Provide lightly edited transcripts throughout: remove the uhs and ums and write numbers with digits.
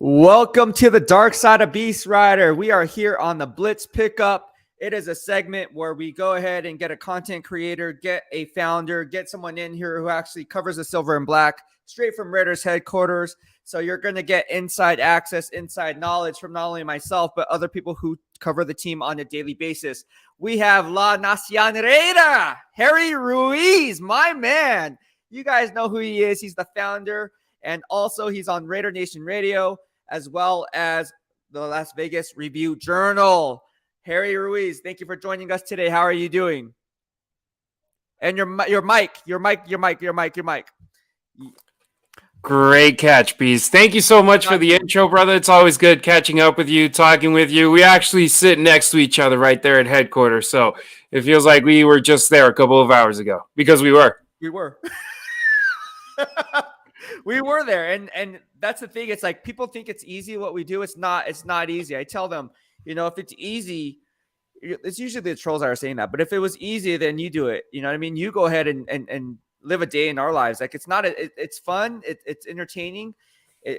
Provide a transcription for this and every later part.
Welcome to the dark side of BEASTwriter. We are here on the Blitz Pickup. It is a segment where we go ahead and get a content creator, get a founder, get someone in here who actually covers the silver and black straight from Raiders headquarters. So you're going to get inside access, inside knowledge from not only myself, but other people who cover the team on a daily basis. We have La Nación Raider, Harry Ruiz, my man. You guys know who he is. He's the founder, and also he's on Raider Nation Radio, as well as the Las Vegas Review Journal. Harry Ruiz, thank you for joining us today. How are you doing? And your mic. Great catch, Beast. Thank you so much for the intro, brother. It's always good catching up with you, talking with you. We actually sit next to each other right there at headquarters, so it feels like we were just there a couple of hours ago, because we were. We were. We were there, and that's the thing. It's like people think it's easy what we do. It's not easy. I tell them, if it's easy, it's usually the trolls that are saying that. But if it was easy, then you do it. You know what I mean? You go ahead and live a day in our lives. Like, it's not it's fun. It's entertaining.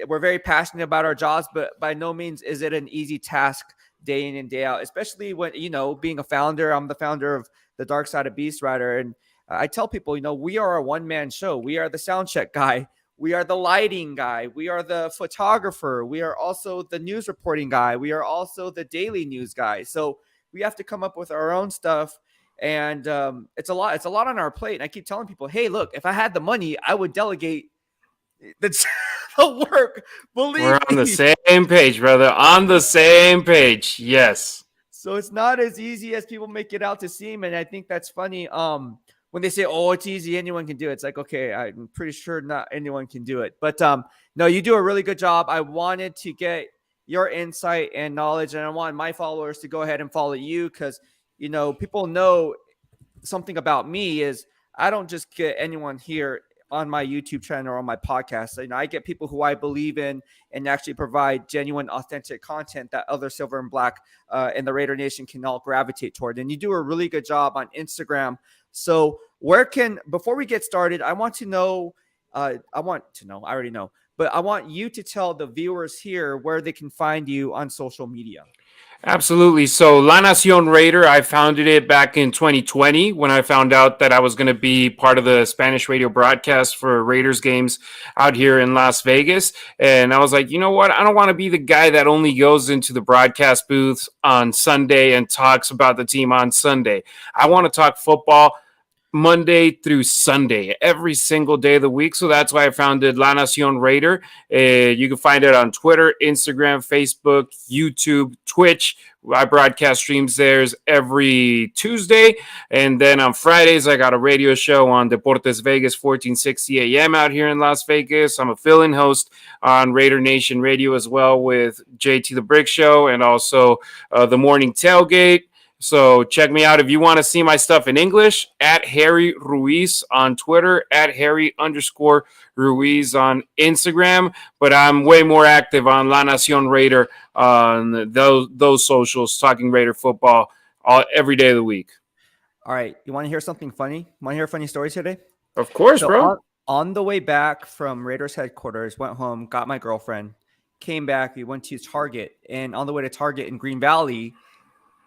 We're very passionate about our jobs, but by no means is it an easy task day in and day out, especially when, being a founder. I'm the founder of the Dark Side of BEASTwriter. And I tell people, we are a one-man show. We are the sound check guy. We are the lighting guy. We are the photographer. We are also the news reporting guy. We are also the daily news guy. So we have to come up with our own stuff. And it's a lot. It's a lot on our plate. And I keep telling people, hey, look, if I had the money, I would delegate the work. Believe We're on the same page, brother. On the same page. Yes. So it's not as easy as people make it out to seem. And I think that's funny. When they say, oh, it's easy, anyone can do it. It's like, okay, I'm pretty sure not anyone can do it. But no, you do a really good job. I wanted to get your insight and knowledge, and I want my followers to go ahead and follow you because, people know something about me is I don't just get anyone here on my YouTube channel or on my podcast. I get people who I believe in and actually provide genuine, authentic content that other silver and black in the Raider Nation can all gravitate toward. And you do a really good job on Instagram. So before we get started, I already know, but I want you to tell the viewers here where they can find you on social media. Absolutely. So La Nación Raider, I founded it back in 2020 when I found out that I was going to be part of the Spanish radio broadcast for Raiders games out here in Las Vegas. And I was like, you know what? I don't want to be the guy that only goes into the broadcast booths on Sunday and talks about the team on Sunday. I want to talk football Monday through Sunday, every single day of the week. So that's why I founded La Nación Raider. You can find it on Twitter, Instagram, Facebook, YouTube, Twitch. I broadcast streams there every Tuesday. And then on Fridays, I got a radio show on Deportes Vegas, 1460 a.m. out here in Las Vegas. I'm a fill-in host on Raider Nation Radio as well with JT The Brick Show and also the Morning Tailgate. So check me out if you want to see my stuff in English, at Harry Ruiz on Twitter, at Harry_Ruiz on Instagram. But I'm way more active on La Nación Raider on those socials, talking Raider football every day of the week. All right. You want to hear something funny? Want to hear funny stories today? Of course, bro. On the way back from Raiders headquarters, went home, got my girlfriend, came back. We went to Target. And on the way to Target in Green Valley,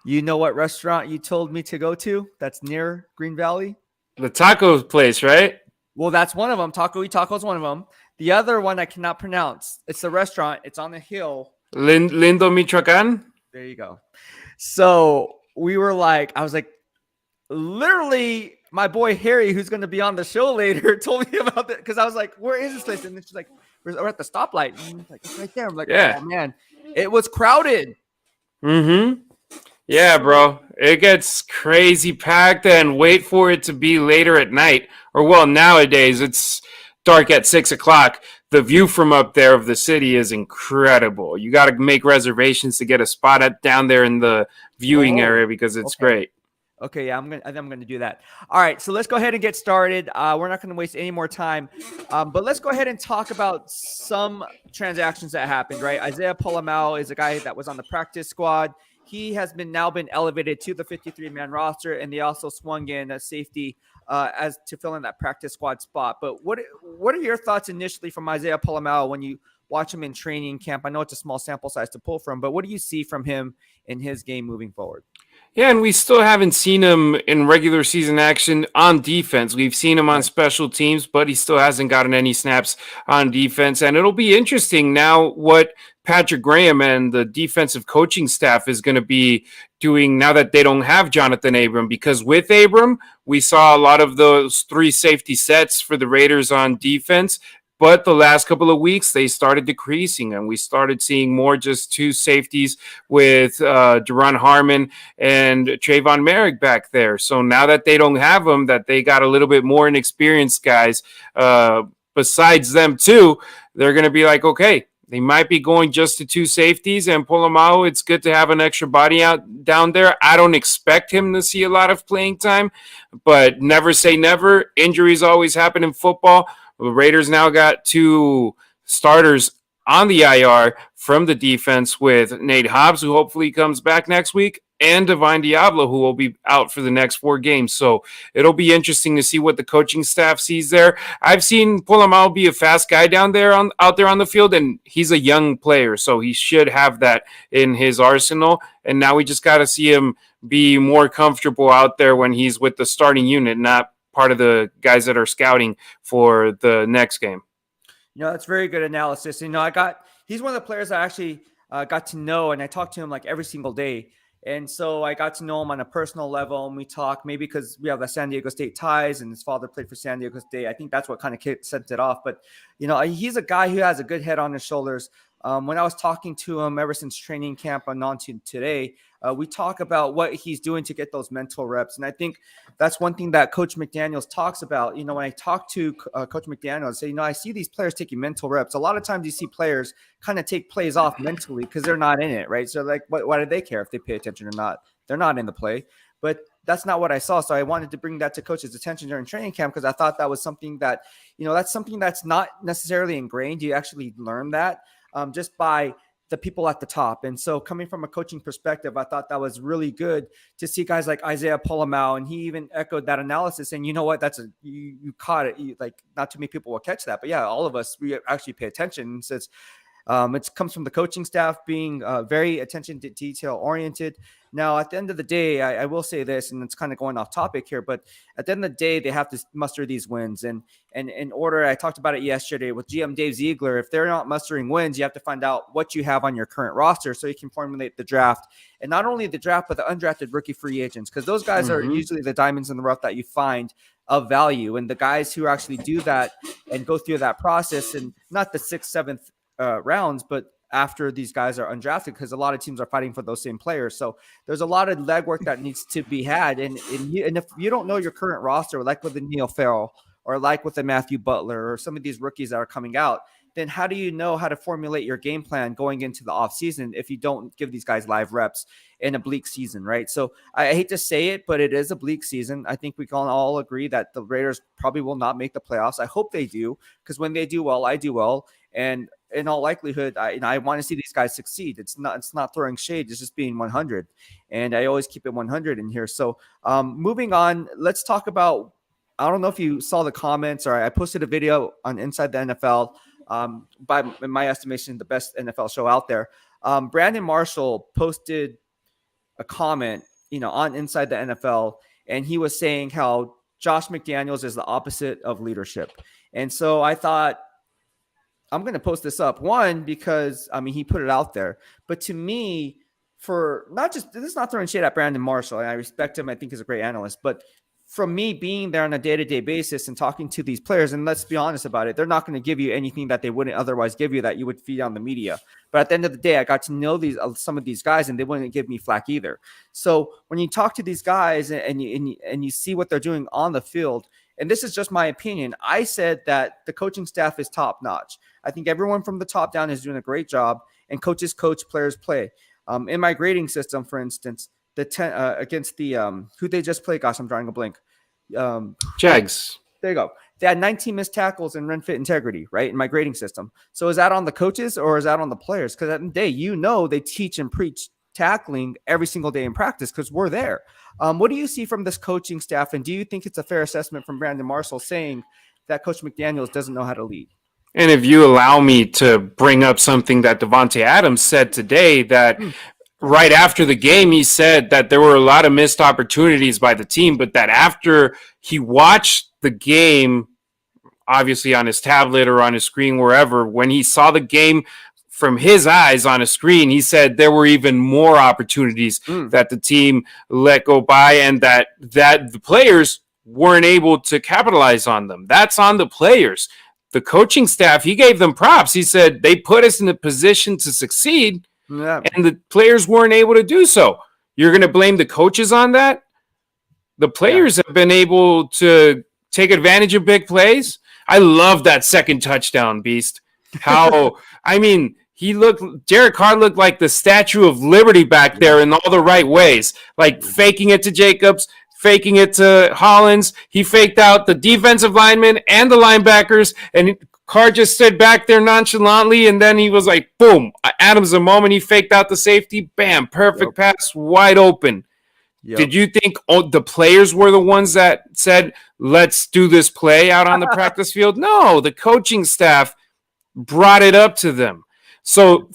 you know what restaurant you told me to go to that's near Green Valley? The taco place, right? Well, that's one of them. Taco y Taco is one of them. The other one I cannot pronounce. It's the restaurant. It's on the hill. Lindo, Michoacán? There you go. So I was like, literally, my boy Harry, who's going to be on the show later, told me about that because I was like, where is this place? And then she's like, we're at the stoplight. And he's like, it's right there. I'm like, yeah. Oh, man. It was crowded. Mm-hmm. Yeah, bro. It gets crazy packed, and wait for it to be later at night. Or, well, nowadays it's dark at 6 o'clock. The view from up there of the city is incredible. You got to make reservations to get a spot down there in the viewing area because it's great. Okay, yeah, I'm gonna do that. All right, so let's go ahead and get started. We're not gonna waste any more time, but let's go ahead and talk about some transactions that happened. Right, Isaiah Polamau is a guy that was on the practice squad. He has now been elevated to the 53-man roster, and they also swung in a safety as to fill in that practice squad spot. But what are your thoughts initially from Isaiah Polamau when you watch him in training camp? I know it's a small sample size to pull from, but what do you see from him in his game moving forward? Yeah, and we still haven't seen him in regular season action on defense. We've seen him on special teams, but he still hasn't gotten any snaps on defense. And it'll be interesting now what Patrick Graham and the defensive coaching staff is going to be doing now that they don't have Jonathan Abram, because with Abram, we saw a lot of those 3 safety sets for the Raiders on defense. But the last couple of weeks, they started decreasing, and we started seeing more just 2 safeties with Duron Harmon and Trayvon Merrick back there. So now that they don't have them, that they got a little bit more inexperienced guys besides them too, they're going to be like, okay, they might be going just to 2 safeties, and Polamau, it's good to have an extra body out down there. I don't expect him to see a lot of playing time, but never say never. Injuries always happen in football. The Raiders now got 2 starters on the IR from the defense with Nate Hobbs, who hopefully comes back next week, and Divine Diablo, who will be out for the next 4 games. So it'll be interesting to see what the coaching staff sees there. I've seen Polamau be a fast guy out there on the field, and he's a young player, so he should have that in his arsenal. And now we just got to see him be more comfortable out there when he's with the starting unit, not part of the guys that are scouting for the next game. That's very good analysis. He's one of the players I actually got to know, and I talked to him like every single day. And so I got to know him on a personal level, and we talk maybe because we have the San Diego State ties and his father played for San Diego State. I think that's what kind of sent it off. But, he's a guy who has a good head on his shoulders. When I was talking to him ever since training camp and on to today, we talk about what he's doing to get those mental reps. And I think that's one thing that Coach McDaniels talks about. When I talk to Coach McDaniels, say, I see these players taking mental reps. A lot of times you see players kind of take plays off mentally because they're not in it, right? So like, why do they care if they pay attention or not? They're not in the play. But that's not what I saw. So I wanted to bring that to coach's attention during training camp because I thought that was something that, that's something that's not necessarily ingrained. You actually learn that just by the people at the top. And so coming from a coaching perspective, I thought that was really good to see guys like Isaiah Polamau, and he even echoed that analysis. And you know what? You caught it. Like, not too many people will catch that, but yeah, all of us, we actually pay attention. Since it comes from the coaching staff being very attention to detail oriented. Now, at the end of the day, I will say this, and it's kind of going off topic here, but at the end of the day, they have to muster these wins. And in order, I talked about it yesterday with GM Dave Ziegler, if they're not mustering wins, you have to find out what you have on your current roster so you can formulate the draft. And not only the draft, but the undrafted rookie free agents, because those guys are usually the diamonds in the rough that you find of value. And the guys who actually do that and go through that process, and not the 6th, 7th rounds, but after these guys are undrafted, because a lot of teams are fighting for those same players. So there's a lot of legwork that needs to be had. And if you don't know your current roster, like with the Neil Farrell or like with the Matthew Butler or some of these rookies that are coming out, then how do you know how to formulate your game plan going into the offseason if you don't give these guys live reps in a bleak season, right? So I hate to say it, but it is a bleak season. I think we can all agree that the Raiders probably will not make the playoffs. I hope they do, because when they do well, I do well. And in all likelihood, I want to see these guys succeed. It's not throwing shade. It's just being 100. And I always keep it 100 in here. So moving on, let's talk about, I don't know if you saw the comments, or I posted a video on Inside the NFL, in my estimation, the best NFL show out there. Brandon Marshall posted a comment, on Inside the NFL, and he was saying how Josh McDaniels is the opposite of leadership. And so I thought, I'm going to post this up. One, because he put it out there, but to me, this is not throwing shade at Brandon Marshall, and I respect him. I think he's a great analyst, but from me being there on a day-to-day basis and talking to these players, and let's be honest about it, they're not going to give you anything that they wouldn't otherwise give you, that you would feed on the media. But at the end of the day, I got to know some of these guys, and they wouldn't give me flack either. So when you talk to these guys and you see what they're doing on the field, and this is just my opinion, I said that the coaching staff is top-notch. I think everyone from the top down is doing a great job, and coaches coach, players play. In my grading system, for instance, against the who they just played. Gosh, I'm drawing a blank. Jags. There you go. They had 19 missed tackles and run fit integrity, right, in my grading system. So is that on the coaches or is that on the players? Because at the end of the day, they teach and preach tackling every single day in practice because we're there. What do you see from this coaching staff, and do you think it's a fair assessment from Brandon Marshall saying that Coach McDaniels doesn't know how to lead? And if you allow me to bring up something that Devontae Adams said today, that right after the game, he said that there were a lot of missed opportunities by the team, but that after he watched the game, obviously on his tablet or on his screen, wherever, when he saw the game from his eyes on a screen, he said there were even more opportunities that the team let go by, and that the players weren't able to capitalize on them. That's on the players. The coaching staff, he gave them props. He said they put us in a position to succeed, and the players weren't able to do so. You're going to blame the coaches on that? The players have been able to take advantage of big plays. I love that second touchdown, Beast. How, I mean, Derek Carr looked like the Statue of Liberty back there in all the right ways, like faking it to Jacobs, faking it to Hollins. He faked out the defensive linemen and the linebackers, and Carr just stood back there nonchalantly, and then he was like, boom, Adams, the moment he faked out the safety, bam, perfect pass, wide open. Did you think the players were the ones that said, let's do this play out on the practice field? No, the coaching staff brought it up to them. So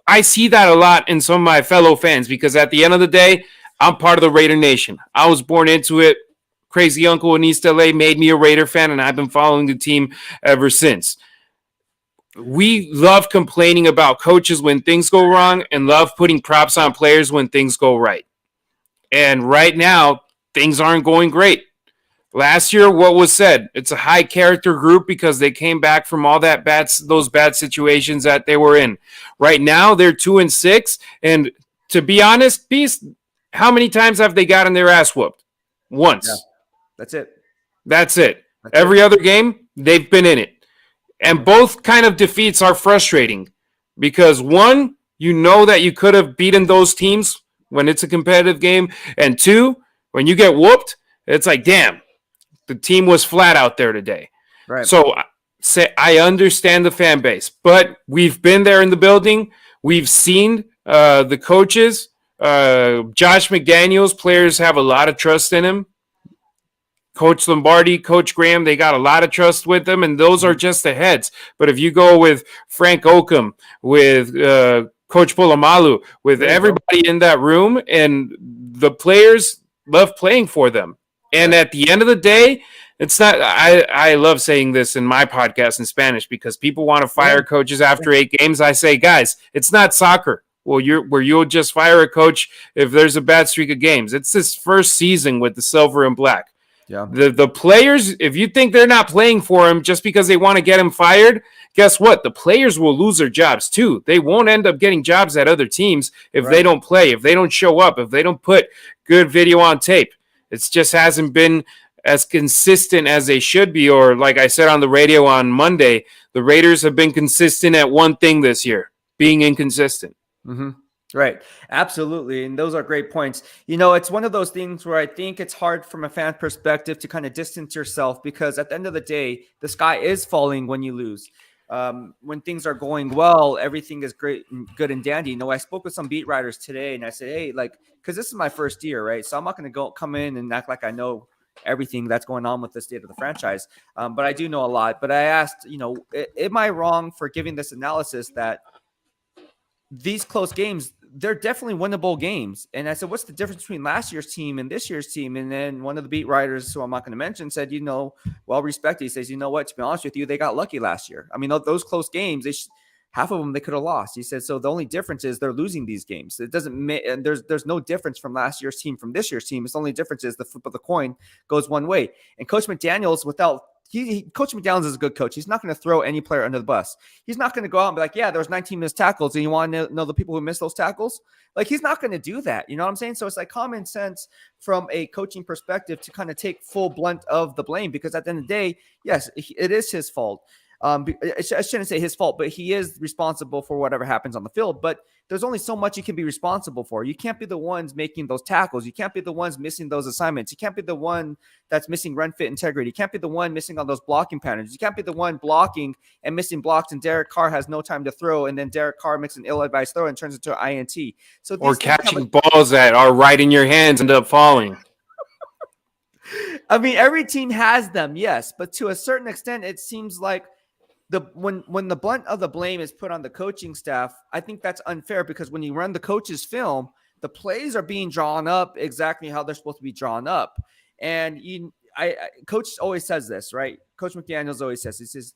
I see that a lot in some of my fellow fans, because at the end of the day, I'm part of the Raider Nation. I was born into it. Crazy uncle in East LA made me a Raider fan, and I've been following the team ever since. We love complaining about coaches when things go wrong and love putting props on players when things go right. And right now, things aren't going great. Last year, what was said? It's a high character group because they came back from all those bad situations that they were in. Right now, they're 2-6, and to be honest, Beast, how many times have they gotten their ass whooped? Once. Yeah, that's it. That's Every other game, they've been in it. And both kind of defeats are frustrating because, one, you know that you could have beaten those teams when it's a competitive game. And two, when you get whooped, it's like, damn, the team was flat out there today. Right. So I understand the fan base, but we've been there in the building. We've seen the coaches. Josh McDaniels, players have a lot of trust in him. Coach Lombardi, Coach Graham, they got a lot of trust with them, and those are just the heads. But if you go with Frank Oakham, with Coach Polamalu, with everybody in that room, and the players love playing for them. And at the end of the day, it's not, I love saying this in my podcast in Spanish because people want to fire coaches after 8 games. I say, guys, it's not soccer. Well, you'll just fire a coach if there's a bad streak of games. It's his first season with the silver and black. Yeah. The players, if you think they're not playing for him just because they want to get him fired, guess what? The players will lose their jobs too. They won't end up getting jobs at other teams if they don't play, if they don't show up, if they don't put good video on tape. It just hasn't been as consistent as they should be. Or like I said on the radio on Monday, the Raiders have been consistent at one thing this year, being inconsistent. Mm-hmm. Right. Absolutely. And those are great points. You know, it's one of those things where I think it's hard from a fan perspective to kind of distance yourself because at the end of the day, the sky is falling when you lose. When things are going well, everything is great and good and dandy. You know, I spoke with some beat writers today and I said, hey, like, because this is my first year, right? So I'm not going to come in and act like I know everything that's going on with the state of the franchise. But I do know a lot. But I asked, you know, am I wrong for giving this analysis that these close games, they're definitely winnable games? And I said, what's the difference between last year's team and this year's team? And then one of the beat writers, who I'm not going to mention, said, you know, well respected. He says, you know what, to be honest with you, they got lucky last year. I mean, those close games, half of them they could have lost. He said, so the only difference is they're losing these games. It doesn't and there's no difference from last year's team from this year's team. It's the only difference is the flip of the coin goes one way. And Coach McDaniels, Coach McDaniels is a good coach. He's not going to throw any player under the bus. He's not going to go out and be like, yeah, there was 19 missed tackles. And you want to know the people who missed those tackles? Like, he's not going to do that. You know what I'm saying? So it's like common sense from a coaching perspective to kind of take full blunt of the blame, because at the end of the day, yes, it is his fault. I shouldn't say his fault, but he is responsible for whatever happens on the field. But there's only so much you can be responsible for. You can't be the ones making those tackles. You can't be the ones missing those assignments. You can't be the one that's missing run fit integrity. You can't be the one missing on those blocking patterns. You can't be the one blocking and missing blocks, and Derek Carr has no time to throw, and then Derek Carr makes an ill-advised throw and turns into an INT. So or catching balls that are right in your hands end up falling. I mean, every team has them, yes, but to a certain extent, it seems like when the brunt of the blame is put on the coaching staff, I think that's unfair, because when you run the coach's film, the plays are being drawn up exactly how they're supposed to be drawn up. And Coach always says this, right? Coach McDaniels always says, he says,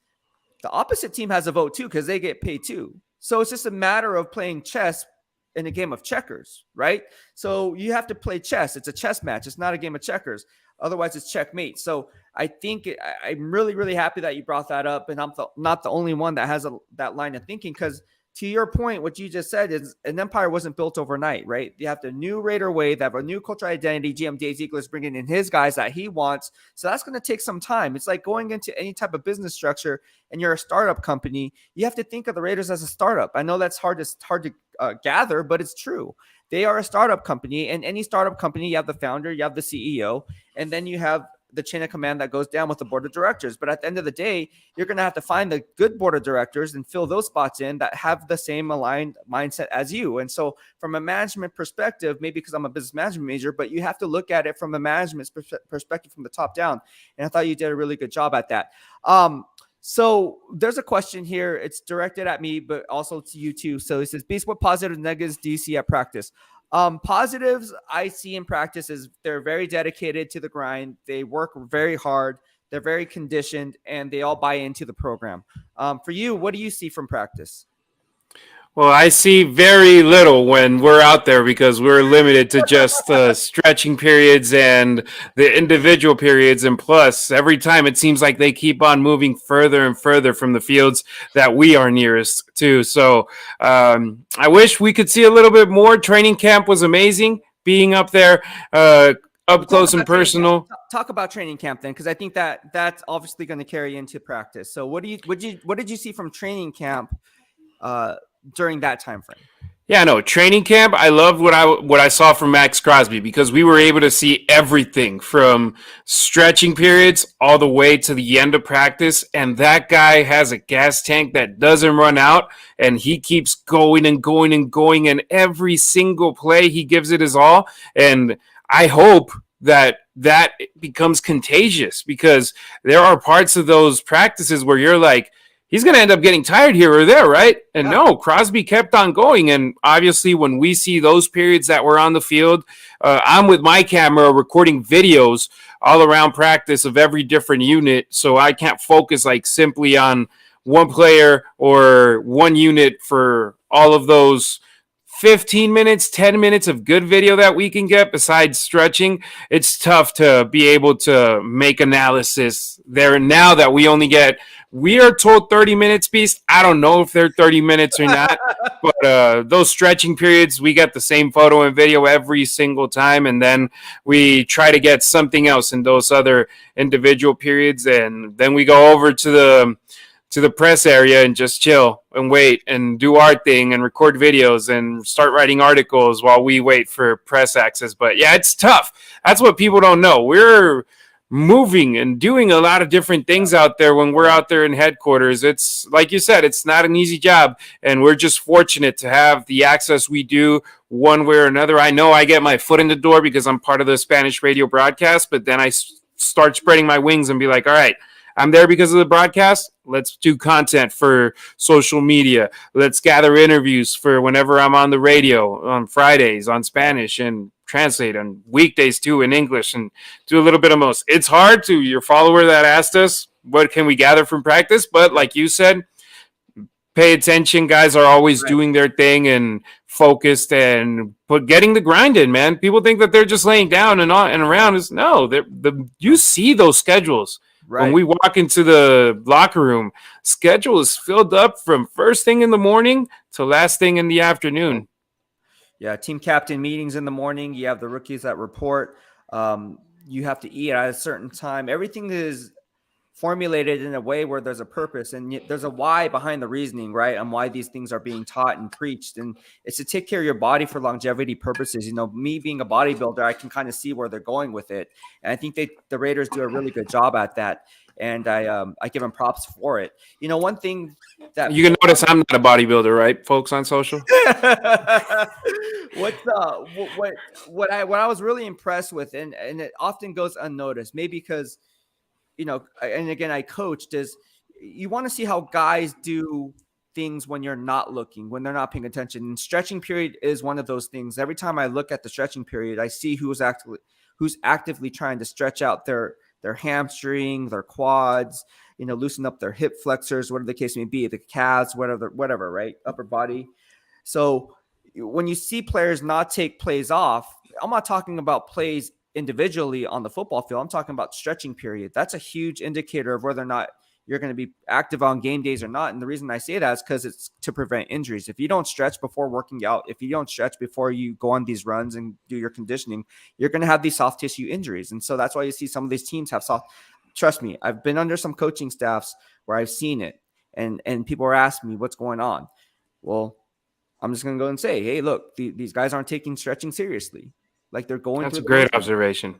the opposite team has a vote too, because they get paid too. So it's just a matter of playing chess in a game of checkers, right? So you have to play chess. It's a chess match. It's not a game of checkers. Otherwise, it's checkmate. So I think I'm really, really happy that you brought that up, and I'm not the only one that has that line of thinking, because to your point, what you just said is an empire wasn't built overnight, right? You have the new Raider way, they have a new cultural identity. GM Dave Ziegler is bringing in his guys that he wants. So that's going to take some time. It's like going into any type of business structure and you're a startup company. You have to think of the Raiders as a startup. I know that's hard to gather, but it's true. They are a startup company, and any startup company, you have the founder, you have the CEO, and then you have the chain of command that goes down with the board of directors. But at the end of the day, you're going to have to find the good board of directors and fill those spots in that have the same aligned mindset as you. And so from a management perspective, maybe because I'm a business management major, but you have to look at it from a management perspective from the top down. And I thought you did a really good job at that. So there's a question here. It's directed at me, but also to you too. So it says, Beast, what positive negatives do you see at practice? Positives I see in practice is they're very dedicated to the grind. They work very hard. They're very conditioned, and they all buy into the program. For you, what do you see from practice? Well, I see very little when we're out there, because we're limited to just the stretching periods and the individual periods. And plus, every time it seems like they keep on moving further and further from the fields that we are nearest to. So I wish we could see a little bit more. Training camp was amazing, being up there up close and personal. Talk about training camp then, because I think that's obviously going to carry into practice. So what did you see from training camp during that time frame? Yeah, no, training camp, I loved what I saw from Max Crosby, because we were able to see everything from stretching periods all the way to the end of practice. And that guy has a gas tank that doesn't run out, and he keeps going and going and going. And every single play, he gives it his all. And I hope that becomes contagious, because there are parts of those practices where you're like, he's going to end up getting tired here or there, right? And no, Crosby kept on going. And obviously, when we see those periods that were on the field, I'm with my camera recording videos all around practice of every different unit, so I can't focus like simply on one player or one unit for all of those 15 minutes, 10 minutes of good video that we can get besides stretching. It's tough to be able to make analysis there now that we are told 30 minutes, Beast. I don't know if they're 30 minutes or not, but those stretching periods, we get the same photo and video every single time, and then we try to get something else in those other individual periods, and then we go over to the press area and just chill and wait and do our thing and record videos and start writing articles while we wait for press access. But yeah, it's tough. That's what people don't know. We're moving and doing a lot of different things out there when we're out there in headquarters. It's like you said, it's not an easy job, and we're just fortunate to have the access we do one way or another. I know I get my foot in the door because I'm part of the Spanish radio broadcast, but then I start spreading my wings and be like, all right, I'm there because of the broadcast. Let's do content for social media. Let's gather interviews for whenever I'm on the radio on Fridays on Spanish, and translate on weekdays too in English, and do a little bit of most. It's hard to your follower that asked us, what can we gather from practice? But like you said, pay attention. Guys are always doing their thing and focused and getting the grind in, man. People think that they're just laying down and on and around. You see those schedules. Right. When we walk into the locker room, schedule is filled up from first thing in the morning to last thing in the afternoon. Yeah, team captain meetings in the morning. You have the rookies that report. You have to eat at a certain time. Everything is formulated in a way where there's a purpose and there's a why behind the reasoning, right? And why these things are being taught and preached. And it's to take care of your body for longevity purposes. You know, me being a bodybuilder, I can kind of see where they're going with it. And I think the Raiders do a really good job at that. And I give them props for it. You know, one thing that you can notice I'm not a bodybuilder, right, folks on social? What I was really impressed with, and it often goes unnoticed, maybe because, you know, and again, I coached, is you want to see how guys do things when you're not looking, when they're not paying attention. And stretching period is one of those things. Every time I look at the stretching period, I see who's actively trying to stretch out their hamstring, their quads, you know, loosen up their hip flexors, whatever the case may be, the calves, whatever, right? Upper body. So when you see players not take plays off, I'm not talking about plays individually on the football field. I'm talking about stretching period. That's a huge indicator of whether or not you're going to be active on game days or not. And the reason I say that is because it's to prevent injuries. If you don't stretch before working out, if you don't stretch before you go on these runs and do your conditioning, you're going to have these soft tissue injuries. And so that's why you see some of these teams have soft. Trust me, I've been under some coaching staffs where I've seen it, and people are asking me what's going on. Well, I'm just going to go and say, hey, look, these guys aren't taking stretching seriously. Like they're going. That's a great observation.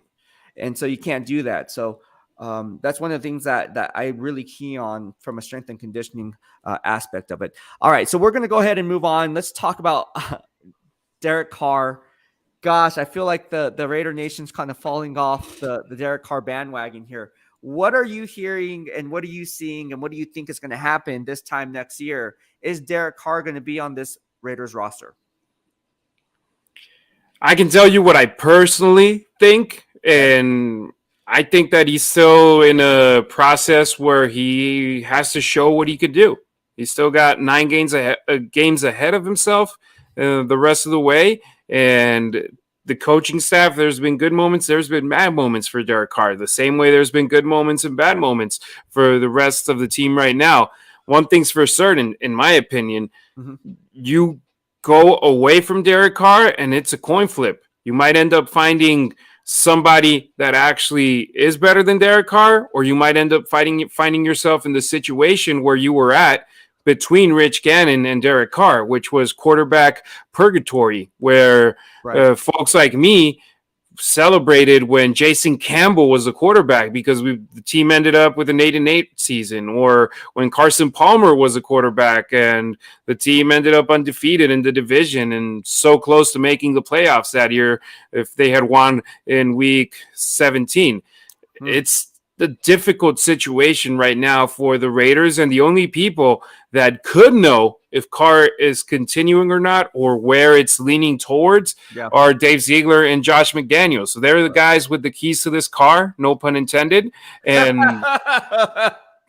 And so you can't do that. So that's one of the things that I really key on from a strength and conditioning aspect of it. All right, so we're going to go ahead and move on. Let's talk about Derek Carr. Gosh, I feel like the Raider Nation's kind of falling off the Derek Carr bandwagon here. What are you hearing and what are you seeing and what do you think is going to happen this time next year? Is Derek Carr going to be on this Raiders roster? I can tell you what I personally think, and I think that he's still in a process where he has to show what he could do. He's still got 9 games ahead of himself the rest of the way, and the coaching staff, there's been good moments, there's been bad moments for Derek Carr, the same way there's been good moments and bad moments for the rest of the team right now. One thing's for certain, in my opinion, you go away from Derek Carr and it's a coin flip. You might end up finding somebody that actually is better than Derek Carr, or you might end up finding yourself in the situation where you were at between Rich Gannon and Derek Carr, which was quarterback purgatory, where folks like me celebrated when Jason Campbell was the quarterback because the team ended up with an 8-8 season, or when Carson Palmer was a quarterback and the team ended up undefeated in the division and so close to making the playoffs that year if they had won in week 17. It's the difficult situation right now for the Raiders, and the only people that could know if Carr is continuing or not, or where it's leaning towards, are Dave Ziegler and Josh McDaniels. So they're the guys with the keys to this car, no pun intended. And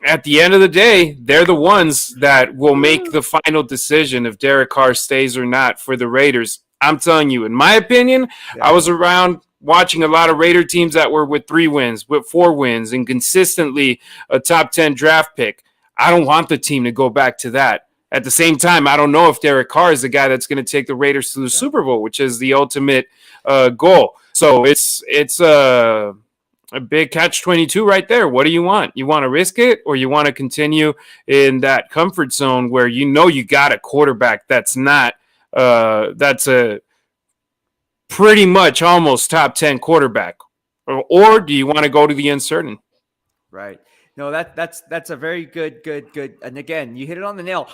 at the end of the day, they're the ones that will make the final decision if Derek Carr stays or not for the Raiders. I'm telling you, in my opinion, I was around watching a lot of Raider teams that were with 3 wins, with 4 wins, and consistently a top 10 draft pick. I don't want the team to go back to that. At the same time, I don't know if Derek Carr is the guy that's going to take the Raiders to the Super Bowl, which is the ultimate goal. So it's a big catch-22 right there. What do you want? You want to risk it, or you want to continue in that comfort zone where you know you got a quarterback that's not that's a pretty much almost top 10 quarterback, or do you want to go to the uncertain? Right. No, that's a very good. And again, you hit it on the nail.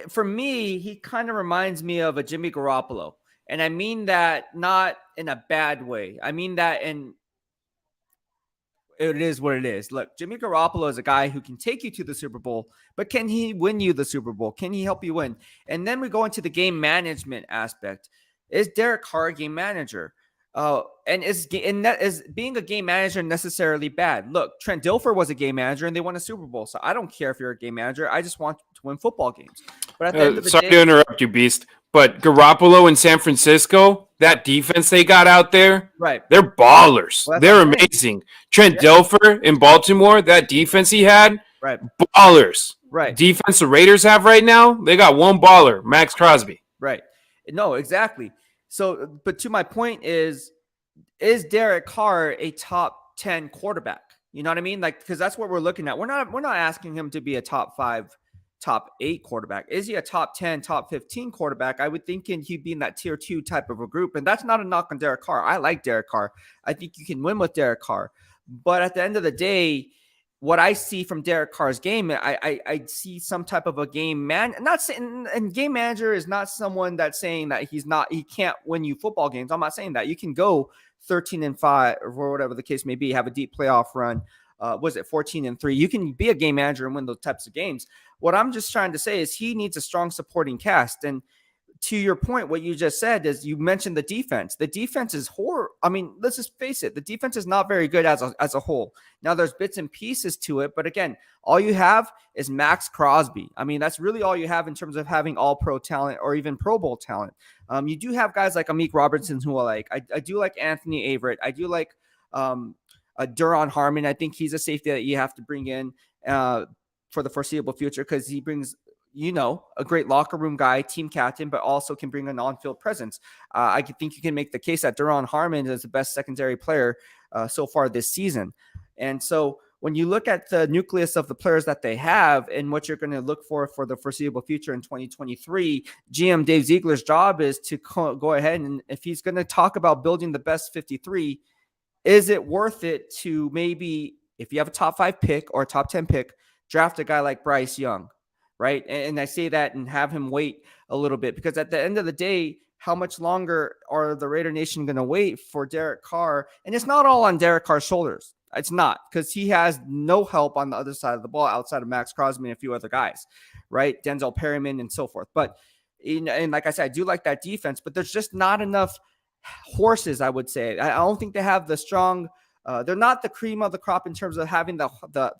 For me, he kind of reminds me of a Jimmy Garoppolo. And I mean that not in a bad way. I mean that it is what it is. Look, Jimmy Garoppolo is a guy who can take you to the Super Bowl, but can he win you the Super Bowl? Can he help you win? And then we go into the game management aspect. Is Derek Carr a game manager? And is being a game manager necessarily bad? Look, Trent Dilfer was a game manager and they won a Super Bowl. So I don't care if you're a game manager. I just want to win football games. But at the end of the sorry to interrupt you, Beast, but Garoppolo in San Francisco, that defense they got out there, they're ballers. Well, they're amazing. Trent Dilfer in Baltimore, that defense he had, ballers. Defense the Raiders have right now, they got one baller, Max Crosby. No, exactly. So, but to my point is Derek Carr a top 10 quarterback? You know what I mean? Like, because that's what we're looking at. We're not asking him to be a top 5, top 8 quarterback. Is he a top 10, top 15 quarterback? I would think he'd be in that tier 2 type of a group. And that's not a knock on Derek Carr. I like Derek Carr. I think you can win with Derek Carr. But at the end of the day, what I see from Derek Carr's game, I see some type of a game man. Not saying, and game manager is not someone that's saying that he can't win you football games. I'm not saying that. You can go 13-5 or whatever the case may be, have a deep playoff run. Was it 14-3? You can be a game manager and win those types of games. What I'm just trying to say is he needs a strong supporting cast. And to your point, what you just said is you mentioned the defense. The defense is horrible. I mean, let's just face it. The defense is not very good as a whole. Now there's bits and pieces to it, but again, all you have is Max Crosby. I mean, that's really all you have in terms of having all pro talent or even Pro Bowl talent. You do have guys like Amik Robertson who I like. I do like Anthony Averett. I do like Duron Harmon. I think he's a safety that you have to bring in for the foreseeable future because he brings a great locker room guy, team captain, but also can bring an on-field presence. I think you can make the case that Duron Harmon is the best secondary player so far this season. And so when you look at the nucleus of the players that they have and what you're going to look for the foreseeable future in 2023, GM Dave Ziegler's job is to go ahead and if he's going to talk about building the best 53, is it worth it to maybe, if you have a top 5 pick or a top 10 pick, draft a guy like Bryce Young? Right. And I say that and have him wait a little bit because at the end of the day, how much longer are the Raider Nation going to wait for Derek Carr? And it's not all on Derek Carr's shoulders. It's not because he has no help on the other side of the ball outside of Max Crosby and a few other guys, right? Denzel Perryman and so forth. But, and like I said, I do like that defense, but there's just not enough horses, I would say. I don't think they have the strong, they're not the cream of the crop in terms of having the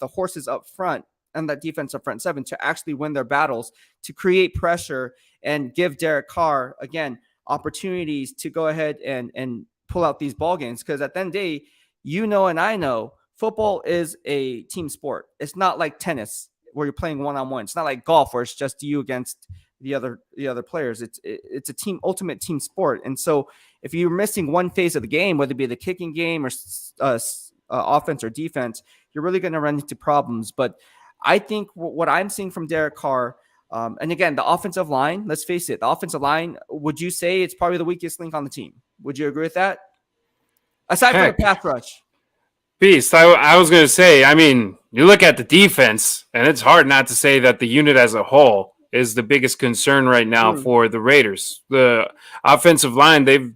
horses up front and that defensive front seven to actually win their battles, to create pressure and give Derek Carr, again, opportunities to go ahead and pull out these ball games. Because at the end of the day, and I know football is a team sport. It's not like tennis where you're playing one-on-one. It's not like golf where it's just you against the other players. It's a ultimate team sport. And so if you're missing one phase of the game, whether it be the kicking game or offense or defense, you're really going to run into problems. But I think what I'm seeing from Derek Carr, and again, the offensive line, let's face it, the offensive line, would you say it's probably the weakest link on the team? Would you agree with that? Aside from the pass rush. Beast, I was going to say, I mean, you look at the defense, and it's hard not to say that the unit as a whole is the biggest concern right now for the Raiders. The offensive line, they've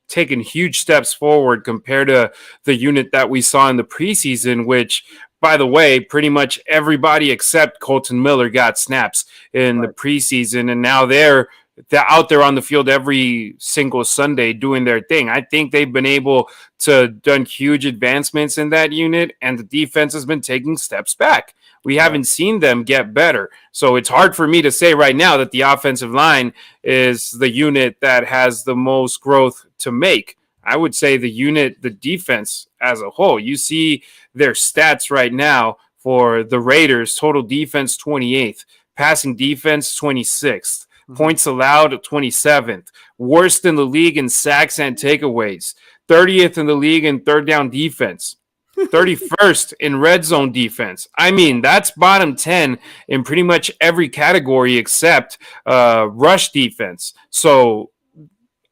taken huge steps forward compared to the unit that we saw in the preseason, which, by the way, pretty much everybody except Colton Miller got snaps in the preseason, and now they're out there on the field every single Sunday doing their thing. I think they've been able to done huge advancements in that unit, and the defense has been taking steps back. We haven't seen them get better. So it's hard for me to say right now that the offensive line is the unit that has the most growth to make. I would say the defense as a whole. You see their stats right now for the Raiders: total defense 28th, passing defense 26th, points allowed 27th, worst in the league in sacks and takeaways, 30th in the league in third down defense, 31st in red zone defense. I mean, that's bottom 10 in pretty much every category except rush defense. So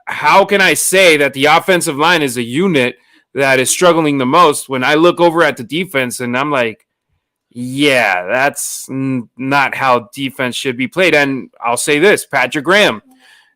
how can I say that the offensive line is a unit that is struggling the most when I look over at the defense and I'm like, yeah, that's not how defense should be played. And I'll say this, Patrick Graham,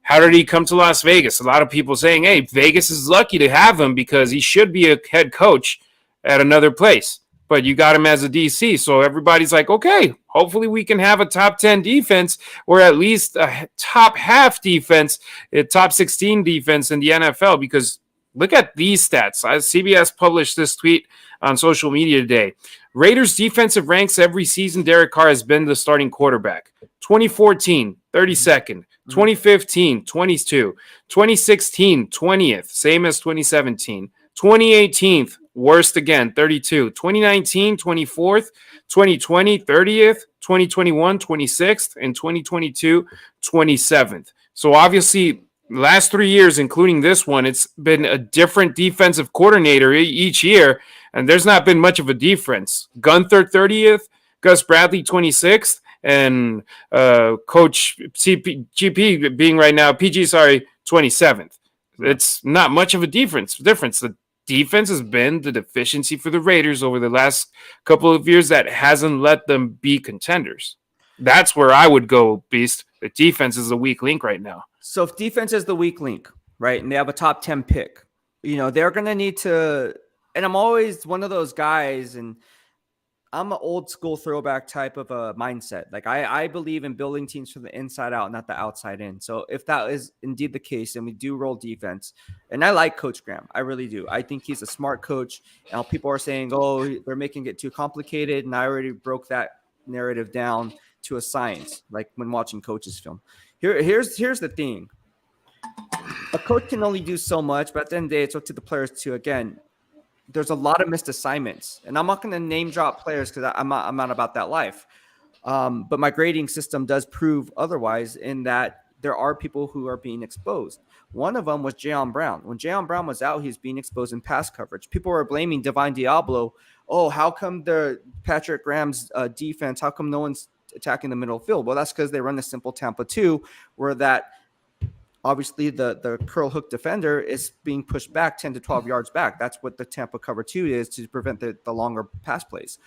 how did he come to Las Vegas? A lot of people saying, hey, Vegas is lucky to have him because he should be a head coach at another place. But you got him as a DC. So everybody's like, okay, hopefully we can have a top 10 defense or at least a top half defense, a top 16 defense in the NFL. Because look at these stats. CBS published this tweet on social media today. Raiders defensive ranks every season Derek Carr has been the starting quarterback. 2014, 32nd. 2015, 22. 2016, 20th. Same as 2017. 2018, worst again, 32. 2019, 24th. 2020, 30th. 2021, 26th. And 2022, 27th. So obviously, last 3 years, including this one, it's been a different defensive coordinator each year. and there's not been much of a difference. Gunther 30th, Gus Bradley 26th, and Coach GP being right now, PG, sorry, 27th. It's not much of a difference. The defense has been the deficiency for the Raiders over the last couple of years that hasn't let them be contenders. That's where I would go, Beast. The defense is a weak link right now. So if defense is the weak link, right, and they have a top 10 pick, they're going to need to, and I'm always one of those guys, and I'm an old school throwback type of a mindset. Like I believe in building teams from the inside out, not the outside in. So if that is indeed the case, and we do roll defense, and I like Coach Graham, I really do. I think he's a smart coach. Now people are saying, oh, they're making it too complicated. And I already broke that narrative down to a science, like when watching coaches film. Here's the thing. A coach can only do so much, but at the end of the day, it's up to the players to, again, there's a lot of missed assignments, and I'm not going to name drop players because I'm not about that life. But my grading system does prove otherwise in that there are people who are being exposed. One of them was Jayon Brown. When Jayon Brown was out, he's being exposed in pass coverage. People were blaming Divine Diablo. Oh, how come the Patrick Graham's defense? How come no one's attacking the middle field? Well, that's because they run the simple Tampa 2, where that obviously the curl hook defender is being pushed back 10 to 12 yards back. That's what the Tampa cover 2 is, to prevent the longer pass plays.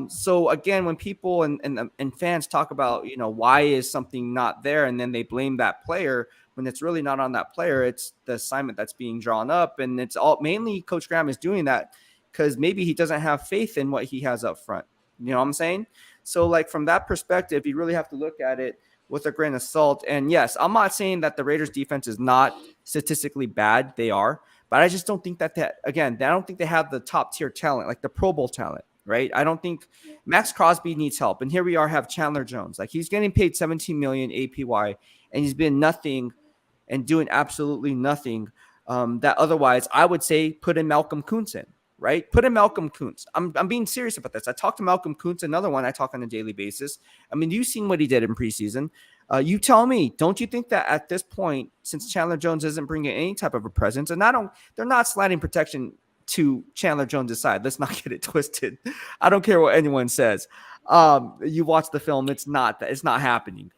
So again, when people and fans talk about, why is something not there, and then they blame that player when it's really not on that player, it's the assignment that's being drawn up. And it's all mainly Coach Graham is doing that because maybe he doesn't have faith in what he has up front. You know what I'm saying? So like from that perspective, you really have to look at it with a grain of salt. And yes, I'm not saying that the Raiders defense is not statistically bad. They are, but I just don't think that I don't think they have the top tier talent, like the Pro Bowl talent, right? I don't think Max Crosby needs help. And here we have Chandler Jones. Like he's getting paid $17 million APY, and he's been nothing and doing absolutely nothing that otherwise I would say put in Malcolm Kuntz in. Right? Put in Malcolm Kuntz. I'm being serious about this. I talked to Malcolm Kuntz, another one I talk on a daily basis. I mean, you've seen what he did in preseason. You tell me, don't you think that at this point, since Chandler Jones isn't bringing any type of a presence, and they're not sliding protection to Chandler Jones' side. Let's not get it twisted. I don't care what anyone says. You watch the film, it's not happening.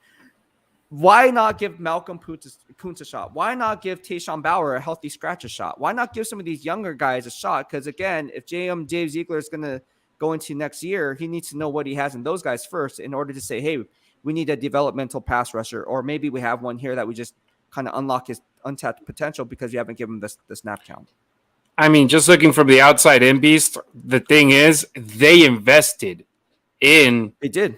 Why not give Malcolm Kuntz a shot? Why not give Tayshaun Bauer a healthy scratch a shot? Why not give some of these younger guys a shot? Because again, if Dave Ziegler is going to go into next year, he needs to know what he has in those guys first in order to say, hey, we need a developmental pass rusher, or maybe we have one here that we just kind of unlock his untapped potential because you haven't given him the snap count. I mean, just looking from the outside in, Beast, the thing is, they invested in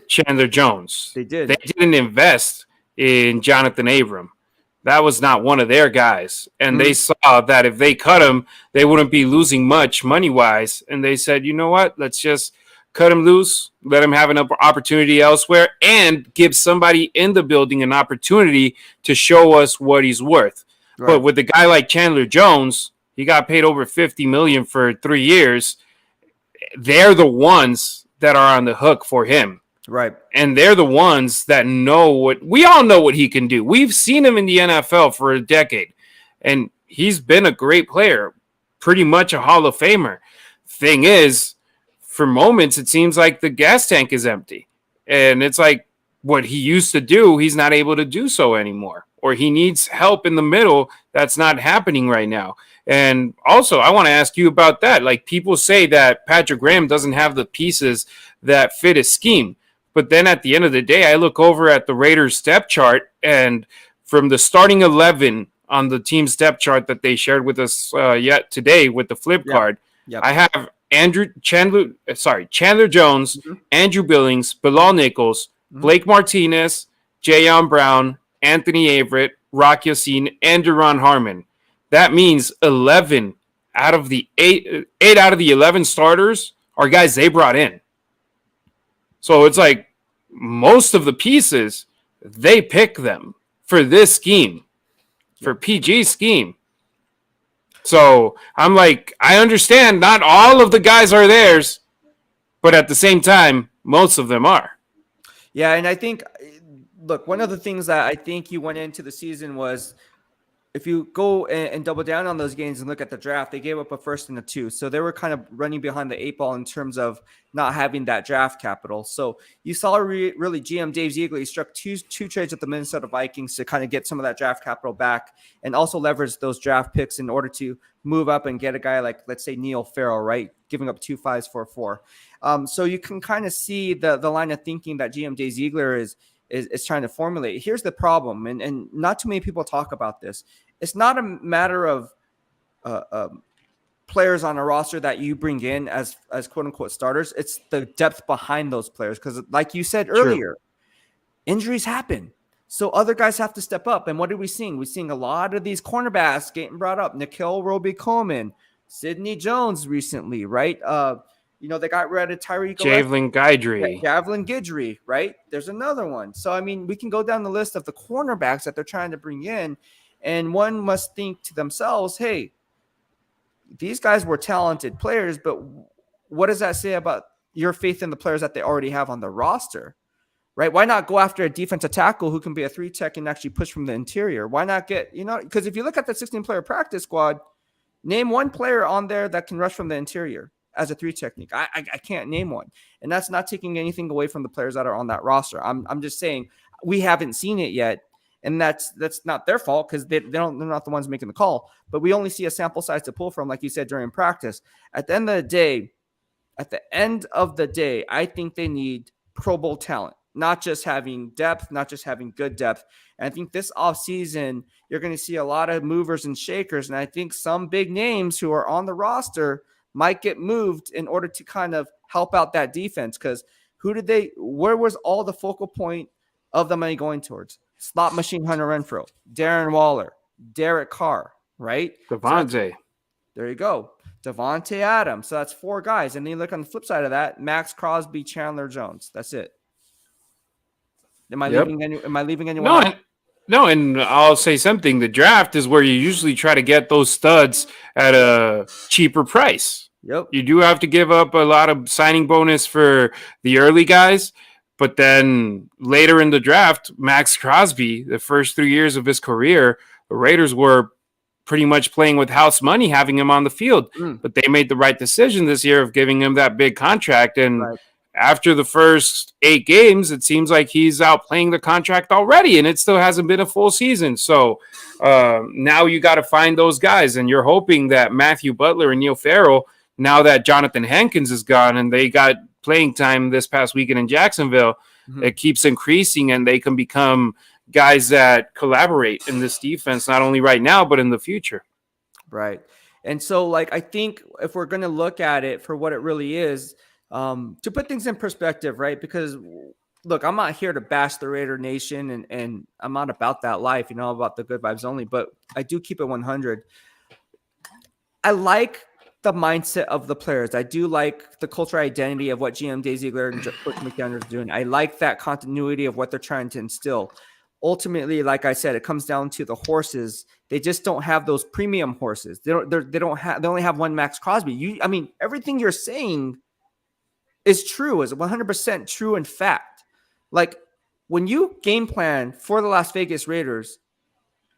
Chandler Jones. They did. They didn't invest in Jonathan Abram. That was not one of their guys. And they saw that if they cut him, they wouldn't be losing much money-wise. And they said, you know what? Let's just cut him loose, let him have an opportunity elsewhere, and give somebody in the building an opportunity to show us what he's worth. Right. But with a guy like Chandler Jones, he got paid over $50 million for 3 years. They're the ones that are on the hook for him. Right. And they're the ones that we all know what he can do. We've seen him in the NFL for a decade, and he's been a great player, pretty much a Hall of Famer. Thing is, for moments, it seems like the gas tank is empty. And it's like what he used to do, he's not able to do so anymore. Or he needs help in the middle. That's not happening right now. And also, I want to ask you about that. Like, people say that Patrick Graham doesn't have the pieces that fit his scheme. But then at the end of the day, I look over at the Raiders depth chart, and from the starting 11 on the team's depth chart that they shared with us yet today with the flip card, I have Chandler Jones, Andrew Billings, Bilal Nichols, Blake Martinez, Jayon Brown, Anthony Averett, Rock Yassin, and Duron Harmon. That means 11 out of the 8 out of the 11 starters are guys they brought in. So it's like most of the pieces, they pick them for this scheme, for PG's scheme. So I'm like, I understand not all of the guys are theirs, but at the same time, most of them are. Yeah, and I think, look, one of the things that I think you went into the season was if you go and double down on those gains and look at the draft, they gave up a first and a 2. So they were kind of running behind the 8 ball in terms of not having that draft capital. So you saw really GM Dave Ziegler, he struck two trades with the Minnesota Vikings to kind of get some of that draft capital back and also leverage those draft picks in order to move up and get a guy like, let's say, Neil Farrell, right? Giving up 2 5s for a 4. So you can kind of see the line of thinking that GM Dave Ziegler is trying to formulate. Here's the problem, and not too many people talk about this. It's not a matter of players on a roster that you bring in as quote unquote starters. It's the depth behind those players. Because like you said earlier, injuries happen. So other guys have to step up. And what are we seeing? We're seeing a lot of these cornerbacks getting brought up. Nikhil Roby-Coleman, Sidney Jones recently, right? They got rid of Tyreek Javelin Guidry. Javelin Guidry, right? There's another one. So, I mean, we can go down the list of the cornerbacks that they're trying to bring in. And one must think to themselves, hey, these guys were talented players, but what does that say about your faith in the players that they already have on the roster, right? Why not go after a defensive tackle who can be a 3-tech and actually push from the interior? Why not get, because if you look at the 16-player practice squad, name one player on there that can rush from the interior as a 3 technique. I can't name one. And that's not taking anything away from the players that are on that roster. I'm just saying we haven't seen it yet. And that's not their fault because they're not the ones making the call. But we only see a sample size to pull from, like you said, during practice. At the end of the day, I think they need Pro Bowl talent, not just having depth, not just having good depth. And I think this offseason, you're going to see a lot of movers and shakers. And I think some big names who are on the roster might get moved in order to kind of help out that defense. Because where was all the focal point of the money going towards? Slot machine Hunter Renfrow, Darren Waller, Derek Carr, right? Devontae. So there you go. Devontae Adams. So that's 4 guys. And then you look on the flip side of that, Max Crosby, Chandler Jones. That's it. Am I leaving anyone out? No, and I'll say something. The draft is where you usually try to get those studs at a cheaper price. Yep. You do have to give up a lot of signing bonus for the early guys. But then later in the draft, Max Crosby, the first 3 years of his career, the Raiders were pretty much playing with house money, having him on the field. But they made the right decision this year of giving him that big contract. And after the first 8 games, it seems like he's outplaying the contract already, and it still hasn't been a full season. So now you got to find those guys, and you're hoping that Matthew Butler and Neil Farrell, now that Jonathan Hankins is gone and they got playing time this past weekend in Jacksonville, it keeps increasing and they can become guys that collaborate in this defense, not only right now, but in the future. Right. And so, I think if we're going to look at it for what it really is, to put things in perspective, right? Because look, I'm not here to bash the Raider Nation and I'm not about that life, about the good vibes only, but I do keep it 100. I like the mindset of the players. I do like the cultural identity of what GM Dave Ziegler and Coach McDaniels are doing. I like that continuity of what they're trying to instill. Ultimately, like I said, it comes down to the horses. They just don't have those premium horses. They only have one Max Crosby. Everything you're saying is true, is 100% true in fact. Like when you game plan for the Las Vegas Raiders,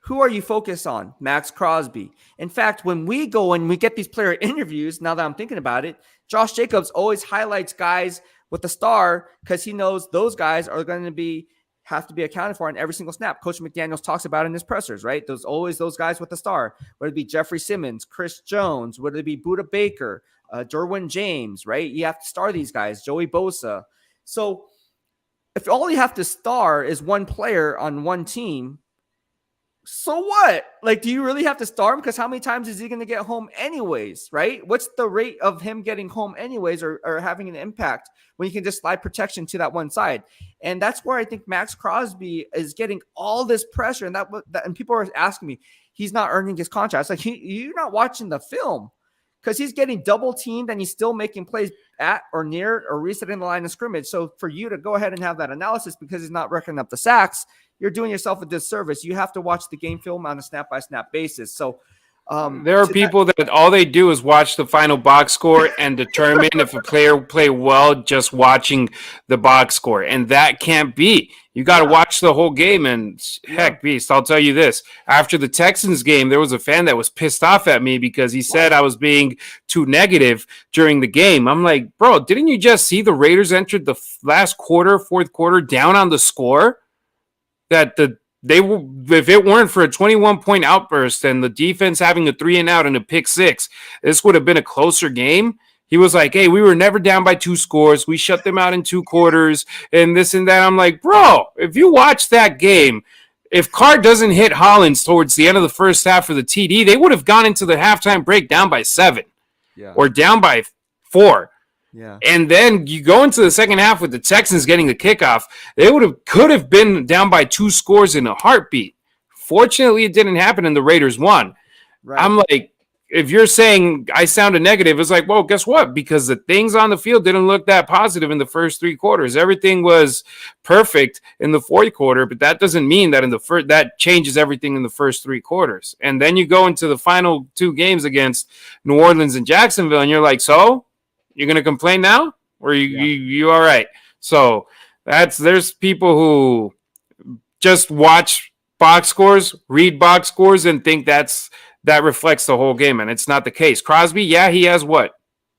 who are you focused on? Max Crosby. In fact, when we go and we get these player interviews, now that I'm thinking about it, Josh Jacobs always highlights guys with the star because he knows those guys are going to have to be accounted for in every single snap. Coach McDaniels talks about in his pressers, right? There's always those guys with the star, whether it be Jeffrey Simmons, Chris Jones, whether it be Budda Baker, Derwin James, right? You have to star these guys, Joey Bosa. So if all you have to star is one player on one team, so what? Do you really have to star him? Because how many times is he going to get home anyways, right? What's the rate of him getting home anyways or having an impact when you can just slide protection to that one side? And that's where I think Max Crosby is getting all this pressure. And people are asking me, he's not earning his contract. It's like, you're not watching the film because he's getting double teamed and he's still making plays at or near or resetting the line of scrimmage. So for you to go ahead and have that analysis because he's not reckoning up the sacks, you're doing yourself a disservice. You have to watch the game film on a snap-by-snap basis. So There are people that all they do is watch the final box score and determine if a player play well just watching the box score, and that can't be. You got to watch the whole game. And heck, Beast, I'll tell you this: after the Texans game, there was a fan that was pissed off at me because he said I was being too negative during the game. I'm like, bro, didn't you just see the Raiders entered the last quarter, fourth quarter, down on the score? If it weren't for a 21-point outburst and the defense having a 3-and-out and a pick six, this would have been a closer game. He was like, hey, we were never down by 2 scores. We shut them out in 2 quarters and this and that. I'm like, bro, if you watch that game, if Carr doesn't hit Hollins towards the end of the first half for the TD, they would have gone into the halftime break down by 7 or down by 4. Yeah. And then you go into the second half with the Texans getting the kickoff. They could have been down by 2 scores in a heartbeat. Fortunately, it didn't happen and the Raiders won. Right. I'm like, if you're saying I sounded negative, it's like, well, guess what? Because the things on the field didn't look that positive in the first 3 quarters. Everything was perfect in the fourth quarter, but that doesn't mean that that changes everything in the first 3 quarters. And then you go into the final 2 games against New Orleans and Jacksonville, and you're like, so? You're going to complain now? Or you all right? So there's people who just watch box scores, read box scores, and think that reflects the whole game, and it's not the case. Crosby, he has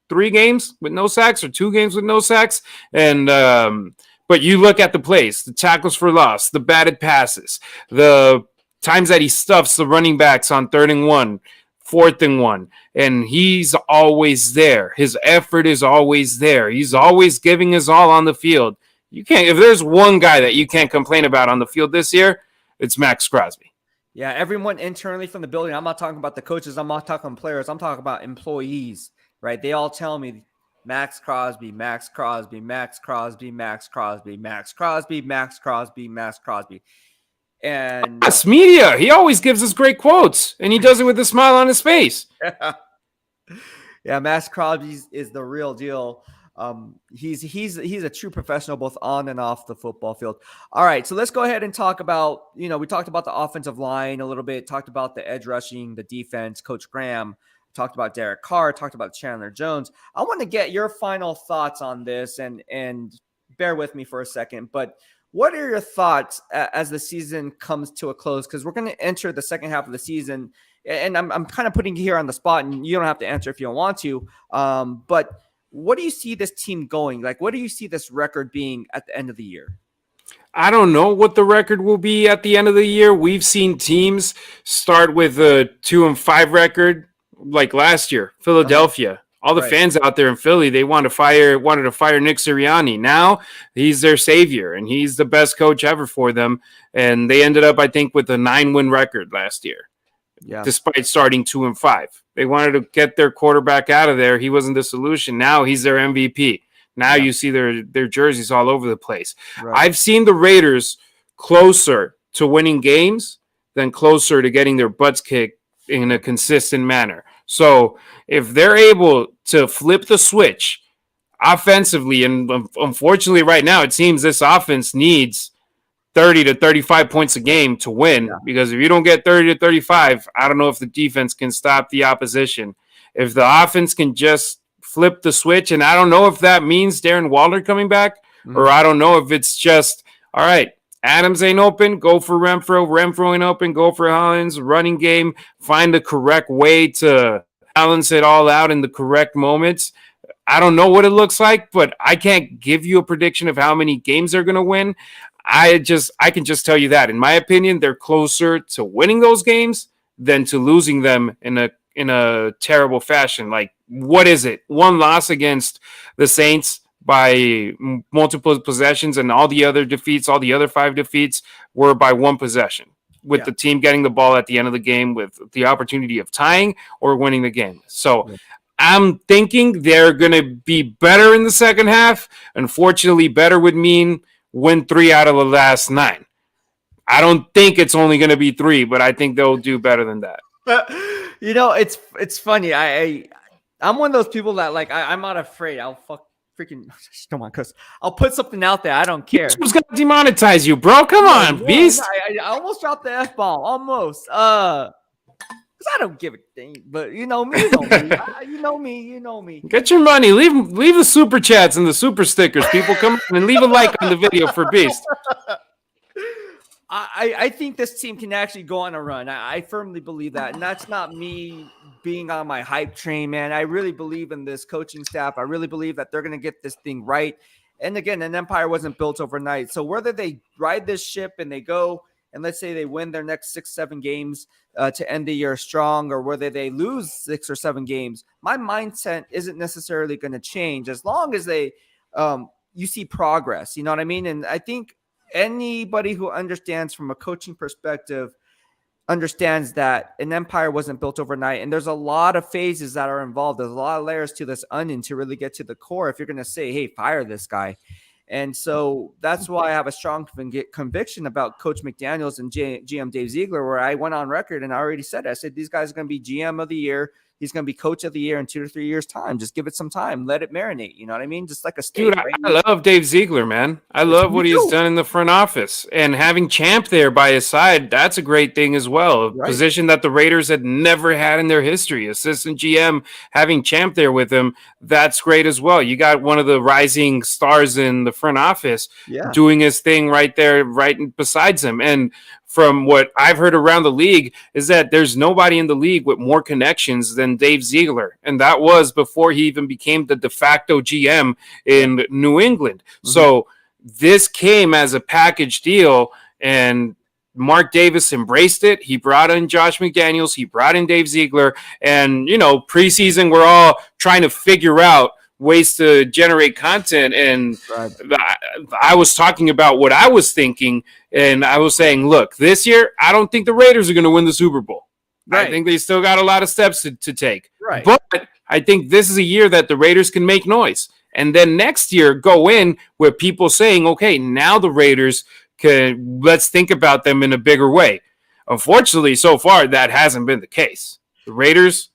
3 games with no sacks or 2 games with no sacks, and but you look at the plays, the tackles for loss, the batted passes, the times that he stuffs the running backs on 3rd and 1, 4th and 1, and he's always there. His effort is always there. He's always giving his all on the field. If there's one guy that you can't complain about on the field this year, it's Max Crosby. Yeah, everyone internally from the building. I'm not talking about the coaches. I'm not talking players. I'm talking about employees, right? They all tell me Max Crosby, Max Crosby, Max Crosby, Max Crosby, Max Crosby, Max Crosby, Max Crosby. And yes, media. He always gives us great quotes, and he does it with a smile on his face. Yeah, Max Crosby is the real deal. He's a true professional both on and off the football field. All right, so let's go ahead and talk about, we talked about the offensive line a little bit, talked about the edge rushing, the defense, Coach Graham, talked about Derek Carr, talked about Chandler Jones. I want to get your final thoughts on this, and bear with me for a second, but what are your thoughts as the season comes to a close? Because we're going to enter the second half of the season, and I'm kind of putting you here on the spot, and you don't have to answer if you don't want to, but what do you see this team going? Like, what do you see this record being at the end of the year? I don't know what the record will be at the end of the year. We've seen teams start with a 2-5 record, like last year, Philadelphia. All the fans out there in Philly, they wanted to fire Nick Sirianni. Now he's their savior, and he's the best coach ever for them. And they ended up, I think, with a 9-win record last year, despite starting 2-5. They wanted to get their quarterback out of there. He wasn't the solution. Now he's their MVP. Now you see their jerseys all over the place. Right. I've seen the Raiders closer to winning games than closer to getting their butts kicked in a consistent manner. So if they're able to flip the switch offensively, and unfortunately right now it seems this offense needs 30 to 35 points a game to win, because if you don't get 30 to 35, I don't know if the defense can stop the opposition. If the offense can just flip the switch, and I don't know if that means Darren Waller coming back, or I don't know if it's just, all right, Adams ain't open, go for Renfro. Renfro ain't open, go for Hollins. Running game, find the correct way to balance it all out in the correct moments. I don't know what it looks like, but I can't give you a prediction of how many games they're going to win. I can just tell you that, in my opinion, they're closer to winning those games than to losing them in a terrible fashion. Like, what is it? 1 loss against the Saints by multiple possessions, and all the other defeats, all the other 5 defeats were by 1 possession, with the team getting the ball at the end of the game with the opportunity of tying or winning the game. So I'm thinking they're going to be better in the second half. Unfortunately, better would mean win 3 out of the last 9. I don't think it's only going to be 3, but I think they'll do better than that. It's funny. I'm one of those people that, like, I'm not afraid. I'll freaking come on, cuz I'll put something out there. I don't care. Who's gonna demonetize you, bro? Come on, Beast. I almost dropped the F-bomb. Almost. I don't give a thing. But you know me, you know me. You know me, you know me. Get your money. Leave the super chats and the super stickers. People come and leave a like on the video for Beast. I think this team can actually go on a run. I firmly believe that. And that's not me being on my hype train, man. I really believe in this coaching staff. I really believe that they're going to get this thing right. And again, an empire wasn't built overnight. So whether they ride this ship and they go, and let's say they win their next 6-7 games to end the year strong, or whether they lose 6 or 7 games, my mindset isn't necessarily going to change as long as they you see progress. You know what I mean? And I think anybody who understands from a coaching perspective understands that an empire wasn't built overnight. And there's a lot of phases that are involved. There's a lot of layers to this onion to really get to the core if you're going to say, hey, fire this guy. And so that's why I have a strong conviction about Coach McDaniels and GM Dave Ziegler, where I went on record and I already said, I said, these guys are going to be GM of the year. He's going to be coach of the year in 2 to 3 years' time. Just give it some time. Let it marinate. You know what I mean? Just like a steak. Dude, I love Dave Ziegler, man. I love what he has done in the front office. And having Champ there by his side, that's a great thing as well. A position that the Raiders had never had in their history. Assistant GM, having Champ there with him, that's great as well. You got one of the rising stars in the front office doing his thing right there, right besides him. And from what I've heard around the league is that there's nobody in the league with more connections than Dave Ziegler. And that was before he even became the de facto GM in New England. Mm-hmm. So this came as a package deal, and Mark Davis embraced it. He brought in Josh McDaniels. He brought in Dave Ziegler. And, you know, preseason, we're all trying to figure out ways to generate content. And I was talking about what I was thinking, and I was saying, look, this year, I don't think the Raiders are going to win the Super Bowl. I think they still got a lot of steps to take. But I think this is a year that the Raiders can make noise. And then next year, go in with people saying, okay, now the Raiders let's think about them in a bigger way. Unfortunately, so far, that hasn't been the case. The Raiders,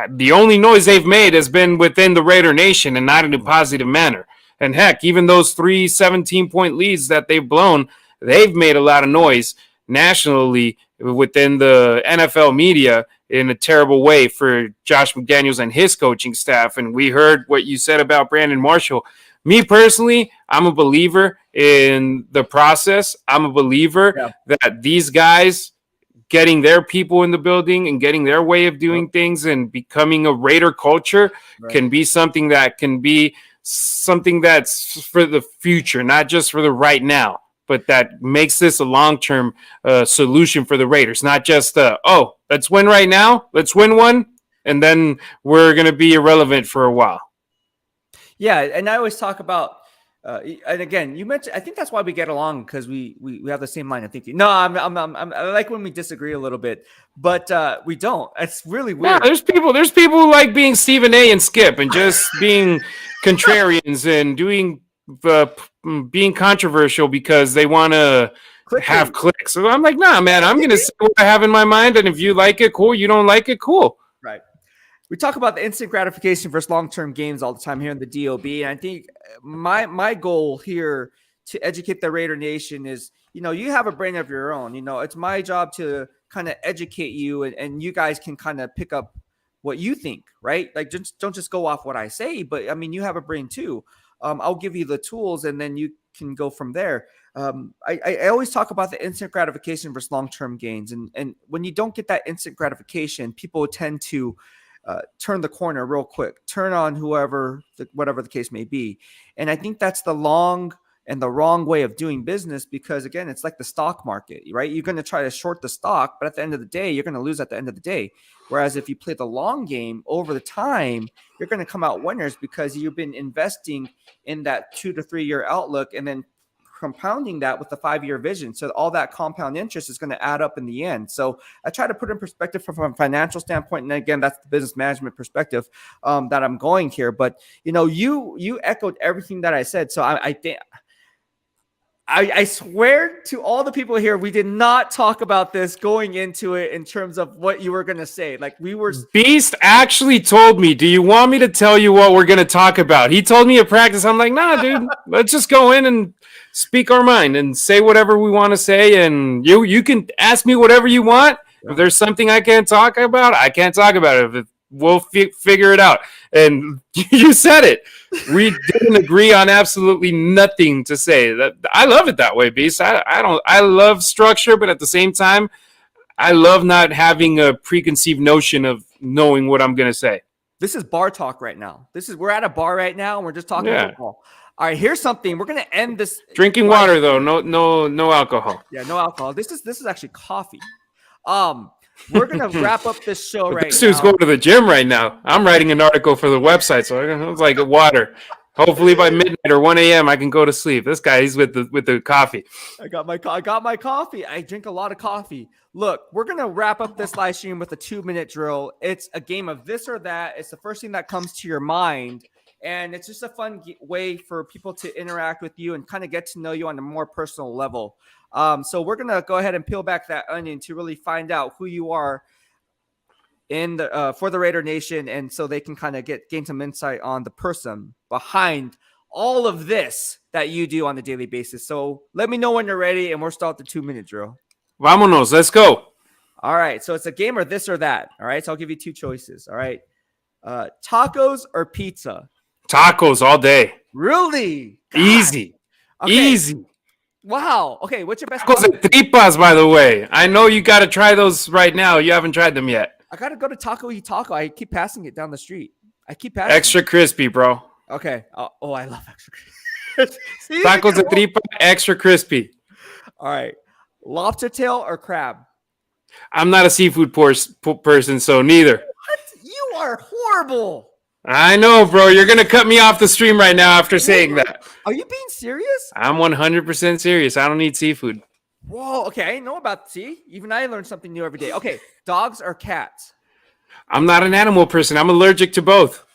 the only noise they've made has been within the Raider Nation and not in a positive manner. And heck, even those 3 17-point leads that they've blown, they've made a lot of noise nationally within the NFL media in a terrible way for Josh McDaniels and his coaching staff. And we heard what you said about Brandon Marshall. Me personally, I'm a believer in the process. I'm a believer that these guys getting their people in the building and getting their way of doing things and becoming a Raider culture can be something that can be something that's for the future, not just for the right now, but that makes this a long-term solution for the Raiders. Not just, let's win right now. Let's win one, and then we're going to be irrelevant for a while. Yeah, and I always talk about, and again, you mentioned, I think that's why we get along, because we have the same line of thinking. No, I like when we disagree a little bit, but we don't. It's really weird. Yeah, there's people who like being Stephen A. and Skip and just being contrarians and doing being controversial because they want to have clicks. So I'm like, nah, man, I'm going to say what I have in my mind, and if you like it, cool. You don't like it, cool. Right. We talk about the instant gratification versus long-term gains all the time here in the DOB. And I think my goal here to educate the Raider Nation is, you know, you have a brain of your own. You know, it's my job to kind of educate you, and you guys can kind of pick up what you think, right? Like, don't just go off what I say, but I mean, you have a brain too. I'll give you the tools, and then you can go from there. I always talk about the instant gratification versus long-term gains. And when you don't get that instant gratification, people tend to turn the corner real quick, turn on whatever the case may be. And I think that's the long and the wrong way of doing business, because again, it's like the stock market, right? You're going to try to short the stock, but at the end of the day, you're going to lose at the end of the day. Whereas if you play the long game over the time, you're going to come out winners because you've been investing in that 2 to 3 year outlook and then compounding that with the 5-year vision. So all that compound interest is going to add up in the end. So I try to put in perspective from a financial standpoint. And again, that's the business management perspective that I'm going here. But, you know, you echoed everything that I said. So I think I swear to all the people here, we did not talk about this going into it in terms of what you were going to say. Like, we were. Beast actually told me, do you want me to tell you what we're going to talk about? He told me at practice. I'm like, nah, dude, let's just go in and speak our mind and say whatever we want to say. And you can ask me whatever you want. If there's something I can't talk about, I can't talk about it. We'll figure it out. And you said it. We didn't agree on absolutely nothing to say. That I love it that way, Beast. I love structure, but at the same time, I love not having a preconceived notion of knowing what I'm gonna say. This is bar talk right now. We're at a bar right now, and we're just talking football. All right, here's something. We're gonna end this. Drinking water though, no alcohol. Yeah, no alcohol. This is actually coffee. We're gonna wrap up this show right now. This dude's going to the gym right now. I'm writing an article for the website, so it's like water. Hopefully by midnight or 1 a.m. I can go to sleep. This guy, he's with the coffee. I got my coffee. I drink a lot of coffee. Look, we're going to wrap up this live stream with a 2-minute drill. It's a game of this or that. It's the first thing that comes to your mind. And it's just a fun way for people to interact with you and kind of get to know you on a more personal level. So we're going to go ahead and peel back that onion to really find out who you are in the for the Raider Nation, and so they can kind of gain some insight on the person behind all of this that you do on a daily basis. So let me know when you're ready, and we'll start the 2-minute drill. Vámonos, let's go. All right, so it's a game or this or that. All right, so I'll give you 2 choices. All right, tacos or pizza? Tacos all day. Really? God. Easy. Okay. Easy. Wow. Okay, what's your best? Tacos and tripas, by the way. I know you got to try those right now. You haven't tried them yet. I got to go to Taco y Taco. I keep passing it down the street. Extra crispy, bro. Okay. Oh, I love extra crispy. See, tacos de tripa, extra crispy. All right. Lobster tail or crab? I'm not a seafood person, so neither. What? You are horrible. I know, bro. You're going to cut me off the stream right now after saying that. Are you being serious? I'm 100% serious. I don't eat seafood. Whoa, okay. I didn't know about, even I learn something new every day. Okay, dogs or cats? I'm not an animal person. I'm allergic to both.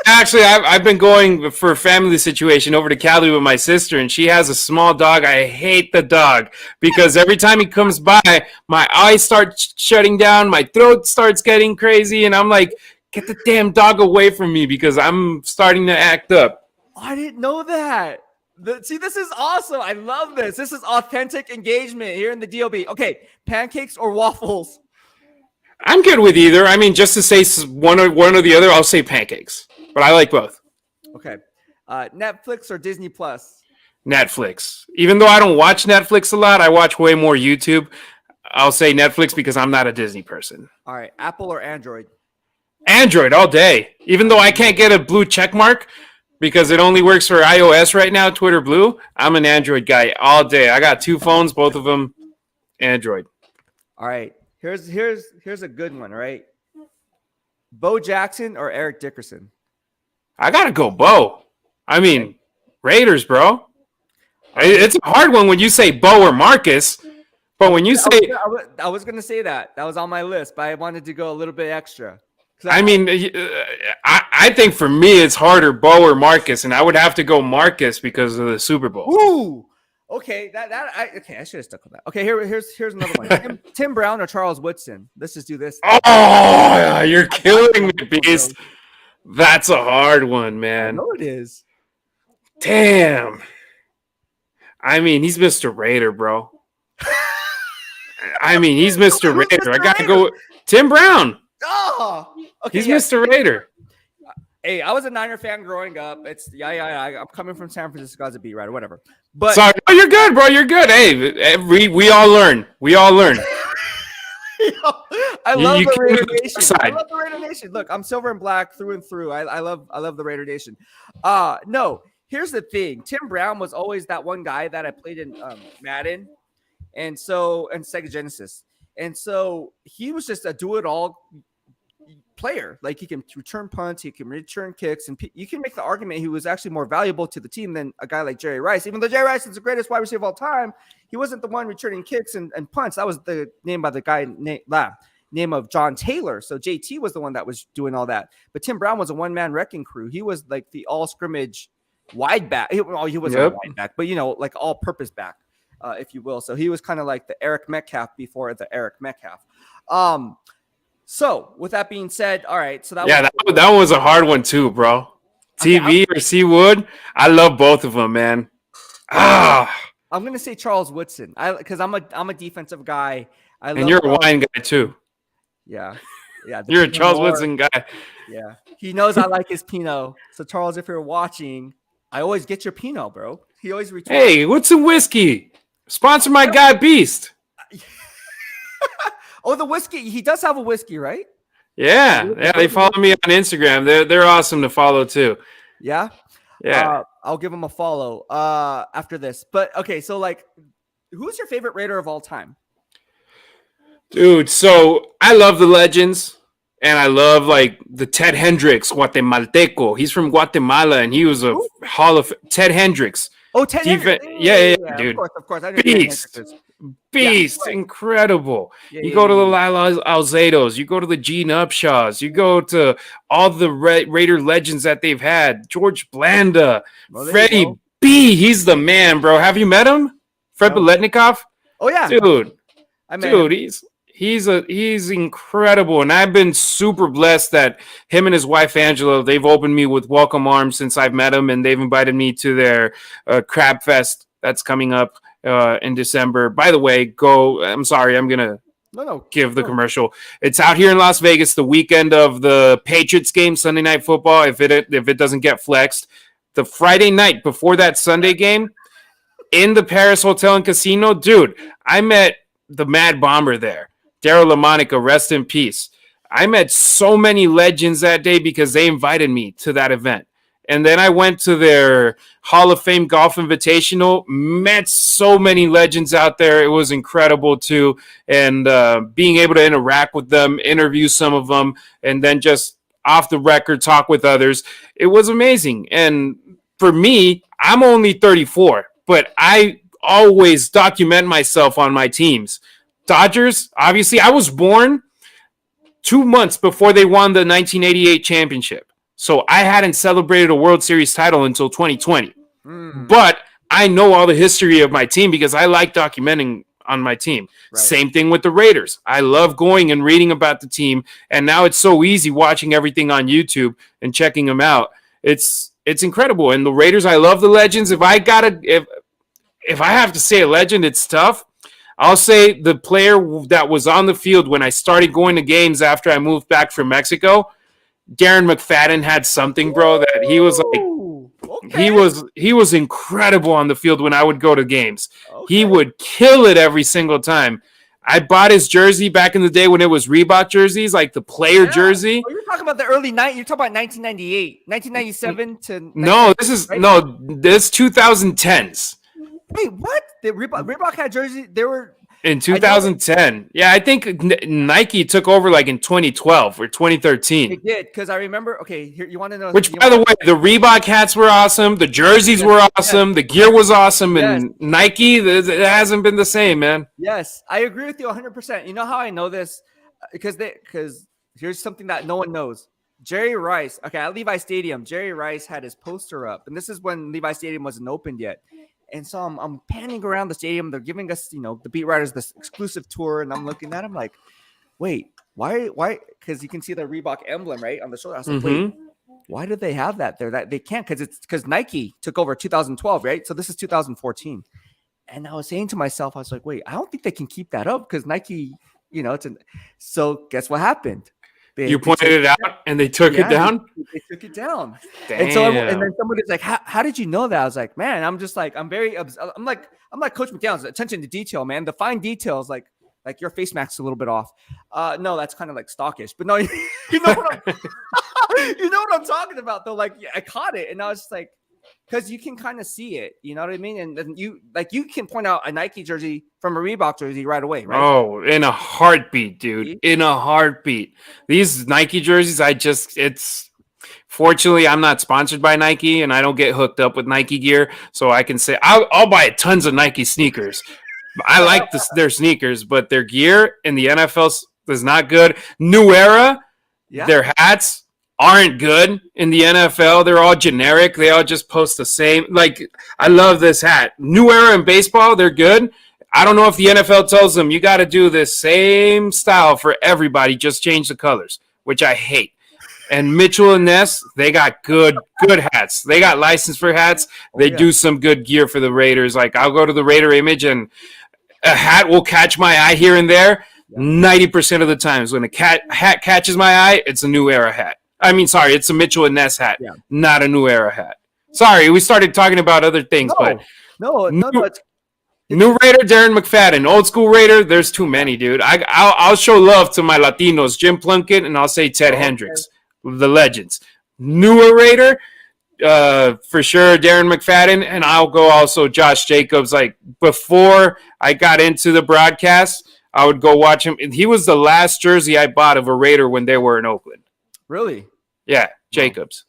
Actually, I've been going for a family situation over to Cali with my sister, and she has a small dog. I hate the dog because every time he comes by, my eyes start shutting down, my throat starts getting crazy, and I'm like, get the damn dog away from me because I'm starting to act up. I didn't know that. See, this is awesome. I love this. This is authentic engagement here in the DOB. Okay, pancakes or waffles? I'm good with either. I mean, just to say one or the other, I'll say pancakes. But I like both. Okay. Netflix or Disney Plus? Netflix. Even though I don't watch Netflix a lot, I watch way more YouTube. I'll say Netflix because I'm not a Disney person. All right. Apple or Android? Android all day. Even though I can't get a blue check mark because it only works for iOS right now, Twitter Blue, I'm an Android guy all day. I got 2 phones, both of them Android. All right. Here's a good one, right? Bo Jackson or Eric Dickerson? I gotta go Bo. I mean, Raiders, bro. It's a hard one when you say Bo or Marcus, but when you say... I was going to say that. That was on my list, but I wanted to go a little bit extra. I mean, I think for me, it's harder Bo or Marcus, and I would have to go Marcus because of the Super Bowl. Ooh! Okay, I should have stuck with that. Okay, here's another one. Tim Brown or Charles Woodson? Let's just do this. Oh, you're killing me, Beast. That's a hard one, man. I know it is. Damn. I mean, he's Mr. Raider, bro. I mean, he's Mr. Raider. I got to go Tim Brown. Oh, okay. He's Mr. Raider. Hey, I was a Niner fan growing up. It's I'm coming from San Francisco as a beat writer, whatever. But sorry, oh, you're good, bro. You're good. Hey, we all learn. We all learn. I love the Raider Nation. I love the Raider Nation. Look, I'm silver and black through and through. I love the Raider Nation. No, here's the thing. Tim Brown was always that one guy that I played in Madden, and Sega Genesis, and so he was just a do-it-all player. Like, he can return punts, he can return kicks, and you can make the argument he was actually more valuable to the team than a guy like Jerry Rice. Even though Jerry Rice is the greatest wide receiver of all time, he wasn't the one returning kicks and punts. That was the name by the guy name of John Taylor. So JT was the one that was doing all that. But Tim Brown was a one-man wrecking crew. He was like the all-scrimmage wide back. He wasn't a wide back, but like all-purpose back, if you will. So he was kind of like the Eric Metcalf before the Eric Metcalf. So with that being said, all right. So that was a hard one too, bro. TV or Seawood, I love both of them, man. I'm gonna say Charles Woodson. Because I'm a defensive guy. And you're a wine guy too. Yeah. You're a Charles Woodson guy. Yeah. He knows I like his Pinot. So Charles, if you're watching, I always get your Pinot, bro. He always retweets. Hey, what's a whiskey? Sponsor my guy Beast. Oh, the whiskey. He does have a whiskey, right? Yeah. They follow me on Instagram. They're awesome to follow too. Yeah. Yeah. I'll give him a follow after this. But okay, so like, who's your favorite Raider of all time? Dude, so I love the legends, and I love like the Ted Hendricks, Guatemalteco. He's from Guatemala, and he was a Hall of Ted Hendricks. Oh, Ted Hendricks. Yeah, dude. Of course. Beast, incredible. You go to the Lyle Alzados, you go to the Gene Upshaws, you go to all the Raider legends that they've had. George Blanda, Freddie B. He's the man, bro. Have you met him? Fred Biletnikoff? Oh yeah, dude. I met him. He's incredible, and I've been super blessed that him and his wife Angela, they've opened me with welcome arms since I've met him, and they've invited me to their Crab Fest that's coming up in December. By the way, I'm sorry, I'm gonna give the commercial. It's out here in Las Vegas the weekend of the Patriots game, Sunday Night Football. If it doesn't get flexed, the Friday night before that Sunday game in the Paris Hotel and Casino, dude, I met the Mad Bomber there. Daryl LaMonica, rest in peace. I met so many legends that day because they invited me to that event. And then I went to their Hall of Fame Golf Invitational, met so many legends out there. It was incredible, too. And being able to interact with them, interview some of them, and then just off the record talk with others, it was amazing. And for me, I'm only 34, but I always document myself on my teams. Dodgers, obviously, I was born 2 months before they won the 1988 championship. So I hadn't celebrated a World Series title until 2020. But I know all the history of my team because I like documenting on my team. Right. Same thing with the Raiders. I love going and reading about the team. And now it's so easy watching everything on YouTube and checking them out. It's incredible. And the Raiders, I love the legends. If I have to say a legend, it's tough. I'll say the player that was on the field when I started going to games after I moved back from Mexico, Darren McFadden had something, bro, that he was like, he was incredible on the field when I would go to games. Okay. He would kill it every single time. I bought his jersey back in the day when it was Reebok jerseys, like the player jersey. Oh, you're talking about the early night. You're talking about 1998, 1997 to. No, this 2010s. Wait, what? Reebok had jerseys. They were in 2010. Yeah, I think Nike took over like in 2012 or 2013. They did, because I remember. Okay, here you want to know. Which, by the way, the Reebok hats were awesome. The jerseys were awesome. The gear was awesome, and Nike, it hasn't been the same, man. Yes, I agree with you 100%. You know how I know this? Because here's something that no one knows. Jerry Rice. Okay, at Levi Stadium, Jerry Rice had his poster up, and this is when Levi Stadium wasn't opened yet. And so I'm panning around the stadium. They're giving us, the beat writers, this exclusive tour. And I'm looking at him like, wait, why? Because you can see the Reebok emblem, right, on the shoulder. I was like, wait, why do they have that there? That they can't, because Nike took over 2012, right? So this is 2014. And I was saying to myself, I was like, wait, I don't think they can keep that up because Nike, so guess what happened? You pointed it out and they took it down? They took it down. Damn. And then somebody's like, how did you know that? I was like, man, I'm like Coach McDaniels, attention to detail, man. The fine details, like your face mask is a little bit off. No, that's kind of like stockish. But no, you know what I'm talking about though. Like I caught it and I was just like, because you can kind of see it, you know what I mean? And then you can point out a Nike jersey from a Reebok jersey right away, right? Oh, in a heartbeat, dude. In a heartbeat. These Nike jerseys, fortunately, I'm not sponsored by Nike and I don't get hooked up with Nike gear. So I can say I'll buy tons of Nike sneakers. I like their sneakers, but their gear in the NFL is not good. New Era, their hats aren't good in the NFL. They're all generic. They all just post the same. Like, I love this hat. New Era in baseball, they're good. I don't know if the NFL tells them you got to do the same style for everybody, just change the colors, which I hate. And Mitchell and Ness, they got good hats. They got license for hats. They do some good gear for the Raiders. Like, I'll go to the Raider image and a hat will catch my eye here and there. 90% of the times when a hat catches my eye, it's a New Era hat. I mean, sorry, it's a Mitchell and Ness hat, not a New Era hat. Sorry, we started talking about other things, but no, New Raider, Darren McFadden. Old school Raider, there's too many, dude. I'll show love to my Latinos, Jim Plunkett, and I'll say Ted Hendricks, the legends. Newer Raider, for sure, Darren McFadden, and I'll go also Josh Jacobs. Like, before I got into the broadcast, I would go watch him. He was the last jersey I bought of a Raider when they were in Oakland. Really? Yeah, Jacobs.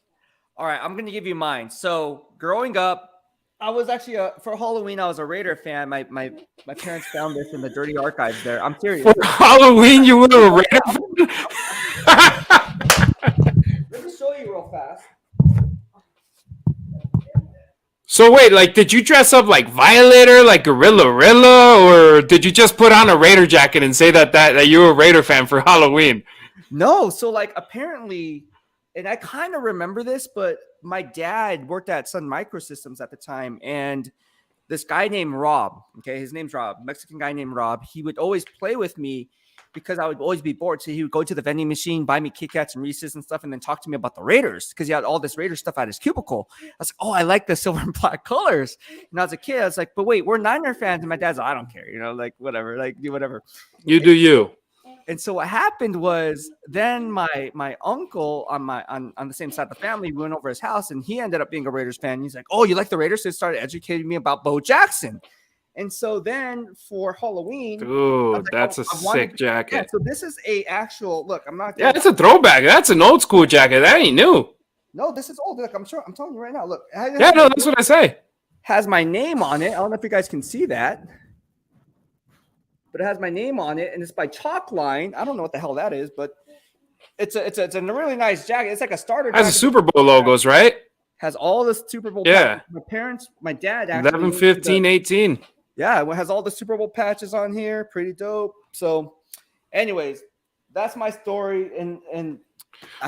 All right, I'm going to give you mine. So, growing up, I was actually for Halloween. I was a Raider fan. My parents found this in the dirty archives. There, I'm serious. For Halloween, you were a Raider fan. Let me show you real fast. So wait, like, did you dress up like Violator, like Gorilla or did you just put on a Raider jacket and say that you were a Raider fan for Halloween? No, so like apparently, and I kind of remember this, but my dad worked at Sun Microsystems at the time, and this guy named Rob, okay, his name's Rob, Mexican guy named Rob, he would always play with me because I would always be bored. So he would go to the vending machine, buy me Kit Kats and Reese's and stuff, and then talk to me about the Raiders because he had all this Raiders stuff at his cubicle. I was like, oh, I like the silver and black colors. And as a kid, I was like, but wait, we're Niner fans. And my dad's like, I don't care, like whatever, like do whatever. You do you. And so what happened was then my uncle on the same side of the family, we went over his house and he ended up being a Raiders fan. He's like, oh, you like the Raiders? So he started educating me about Bo Jackson. And so then for Halloween, dude, that's a sick jacket. Yeah, so this is a actual look. I'm not. Yeah, it's a throwback. That's an old school jacket. That ain't new. No, this is old. Look, I'm sure. I'm telling you right now. Look. Yeah, no, that's what I say. Has my name on it. I don't know if you guys can see that. But it has my name on it, and it's by Chalkline. I don't know what the hell that is, but it's a really nice jacket. It's like a starter. Has the Super Bowl logos, right? Has all the Super Bowl. Yeah. Patches. My dad actually. 11, 15, 18. Yeah, it has all the Super Bowl patches on here. Pretty dope. So, anyways, that's my story. And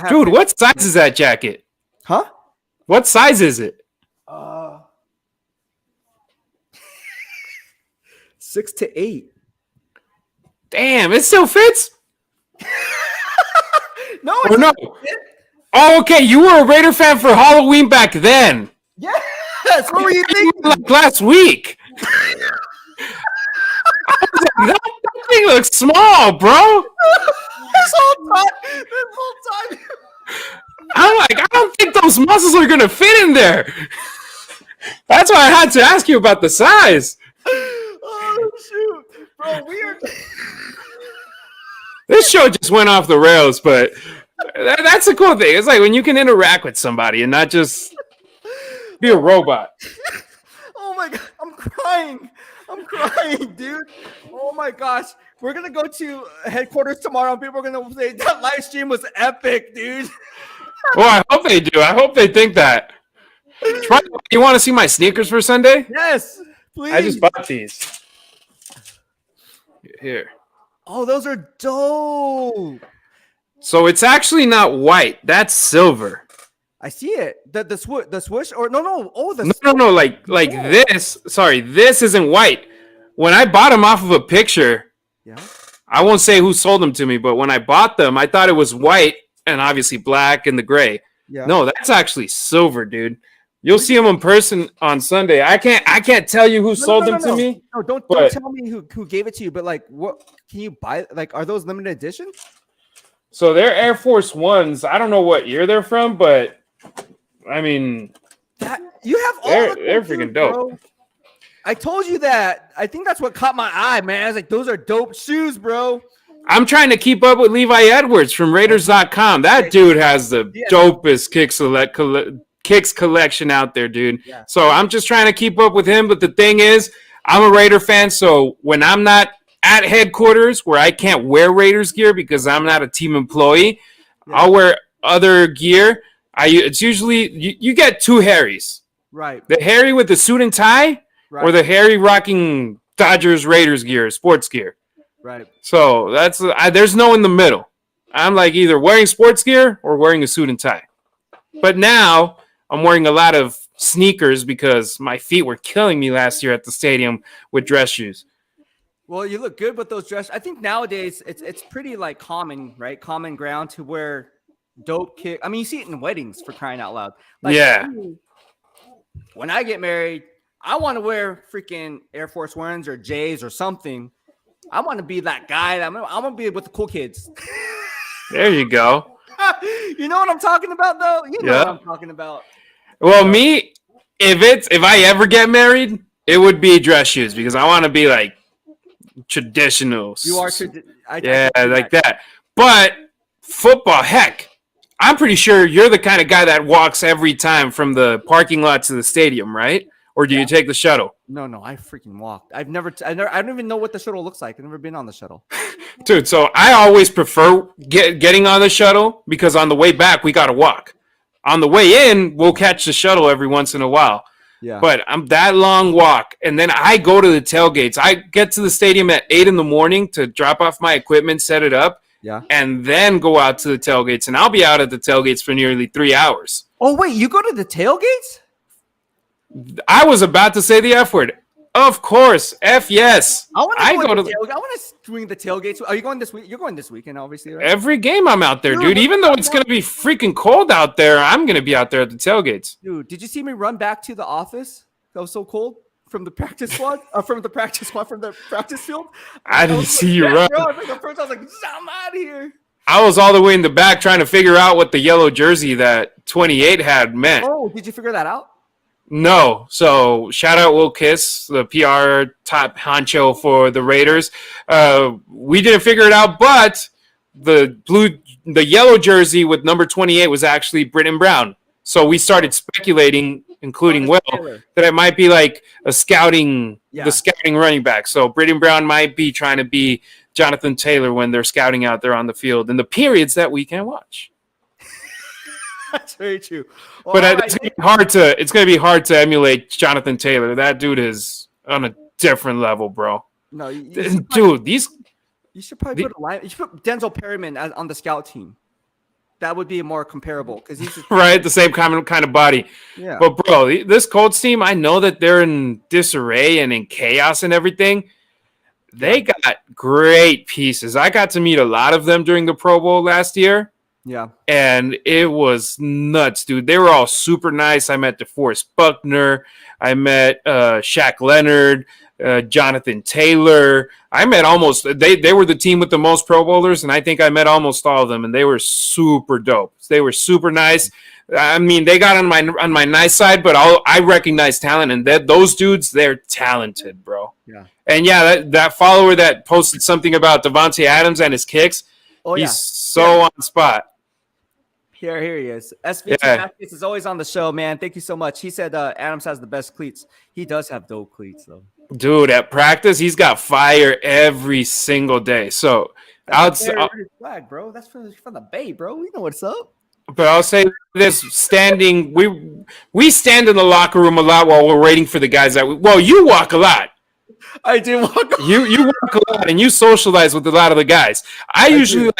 dude, what size is that jacket? Huh? What size is it? 6 to 8. Damn, it still fits? No, or no. Oh, okay. You were a Raider fan for Halloween back then. Yes. What were you thinking? Like last week. that thing looks small, bro. This whole time. I don't think those muscles are gonna fit in there. That's why I had to ask you about the size. Oh shoot, bro, weird. This show just went off the rails, but that's the cool thing. It's like when you can interact with somebody and not just be a robot. Oh my god, I'm crying, dude. Oh my gosh. We're gonna go to headquarters tomorrow and people are gonna say that live stream was epic, dude. Well, I hope they do. I hope they think that. You want to see my sneakers for Sunday? Yes, please. I just bought these. Here. Oh, those are dope. So it's actually not white. That's silver. I see it. The swoosh or no. Oh, no. Like this. Sorry, this isn't white. When I bought them off of a picture, yeah. I won't say who sold them to me, but when I bought them, I thought it was white and obviously black and the gray. Yeah. No, that's actually silver, dude. You'll see them in person on Sunday. I can't tell you who sold them to me. No, don't tell me who gave it to you. But like, what can you buy? Like, are those limited edition? So they're Air Force Ones. I don't know what year they're from, but I mean, you have all. They're freaking dope. Bro. I told you that. I think that's what caught my eye, man. I was like, those are dope shoes, bro. I'm trying to keep up with Levi Edwards from Raiders.com. That dude has the dopest kicks collection out there, dude. Yeah. So I'm just trying to keep up with him. But the thing is, I'm a Raider fan. So when I'm not at headquarters where I can't wear Raiders gear because I'm not a team employee, I'll wear other gear. It's usually you get two Harrys. Right. The Harry with the suit and tie or the Harry rocking Dodgers Raiders gear, sports gear. Right. So that's there's no in the middle. I'm like either wearing sports gear or wearing a suit and tie. But now I'm wearing a lot of sneakers because my feet were killing me last year at the stadium with dress shoes. Well, you look good with those dress. I think nowadays it's pretty like common, right? Common ground to wear dope kick. I mean, you see it in weddings, for crying out loud. Like, yeah. When I get married, I want to wear freaking Air Force Ones or J's or something. I want to be that guy. I'm gonna be with the cool kids. There you go. You know what I'm talking about, though. You know what I'm talking about. Well, me, if I ever get married, it would be dress shoes because I want to be like traditional. You are, like that. But football, heck, I'm pretty sure you're the kind of guy that walks every time from the parking lot to the stadium, right? Or do you take the shuttle? No, I freaking walked. I don't even know what the shuttle looks like. I've never been on the shuttle. Dude, so I always prefer getting on the shuttle because on the way back, we got to walk. On the way in, we'll catch the shuttle every once in a while. Yeah. But I'm that long walk. And then I go to the tailgates. I get to the stadium at 8 in the morning to drop off my equipment, set it up. Yeah. And then go out to the tailgates. And I'll be out at the tailgates for nearly 3 hours. Oh, wait, you go to the tailgates? I was about to say the F word. Of course. F yes. I want to swing the tailgates. Are you going this week? You're going this weekend, obviously, right? Every game I'm out there, dude. Even though it's going to be freaking cold out there, I'm going to be out there at the tailgates. Dude, did you see me run back to the office? That was so cold. From the practice squad? From the practice field? I didn't see you run. Bro, I was like, I'm out of here. I was all the way in the back trying to figure out what the yellow jersey that 28 had meant. Oh, did you figure that out? No. So shout out Will Kiss, the PR top honcho for the Raiders. We didn't figure it out, but the yellow jersey with number 28 was actually Britton Brown. So we started speculating, including Will, that it might be like the scouting running back. So Britton Brown might be trying to be Jonathan Taylor when they're scouting out there on the field in the periods that we can watch. That's very true. Well, but it's going to be hard to emulate Jonathan Taylor. That dude is on a different level, bro. No, you should probably put Denzel Perryman on the scout team. That would be more comparable because he's right, the same kind of body. Yeah. But bro, this Colts team, I know that they're in disarray and in chaos and everything. They got great pieces. I got to meet a lot of them during the Pro Bowl last year. Yeah. And it was nuts, dude. They were all super nice. I met DeForest Buckner. I met Shaq Leonard, Jonathan Taylor. I met they were the team with the most Pro Bowlers, and I think I met almost all of them, and they were super dope. They were super nice. I mean, they got on my nice side, but I recognize talent, and those dudes, they're talented, bro. Yeah. And yeah, that follower that posted something about Devontae Adams and his kicks, he's so on spot. Here he is. SVT is always on the show, man. Thank you so much. He said Adams has the best cleats. He does have dope cleats, though. Dude, at practice, he's got fire every single day. So that's flag, bro. That's from the Bay, bro. We know what's up. But I'll say this: we stand in the locker room a lot while we're waiting for the guys you walk a lot. I do walk. You walk a lot and you socialize with a lot of the guys. I usually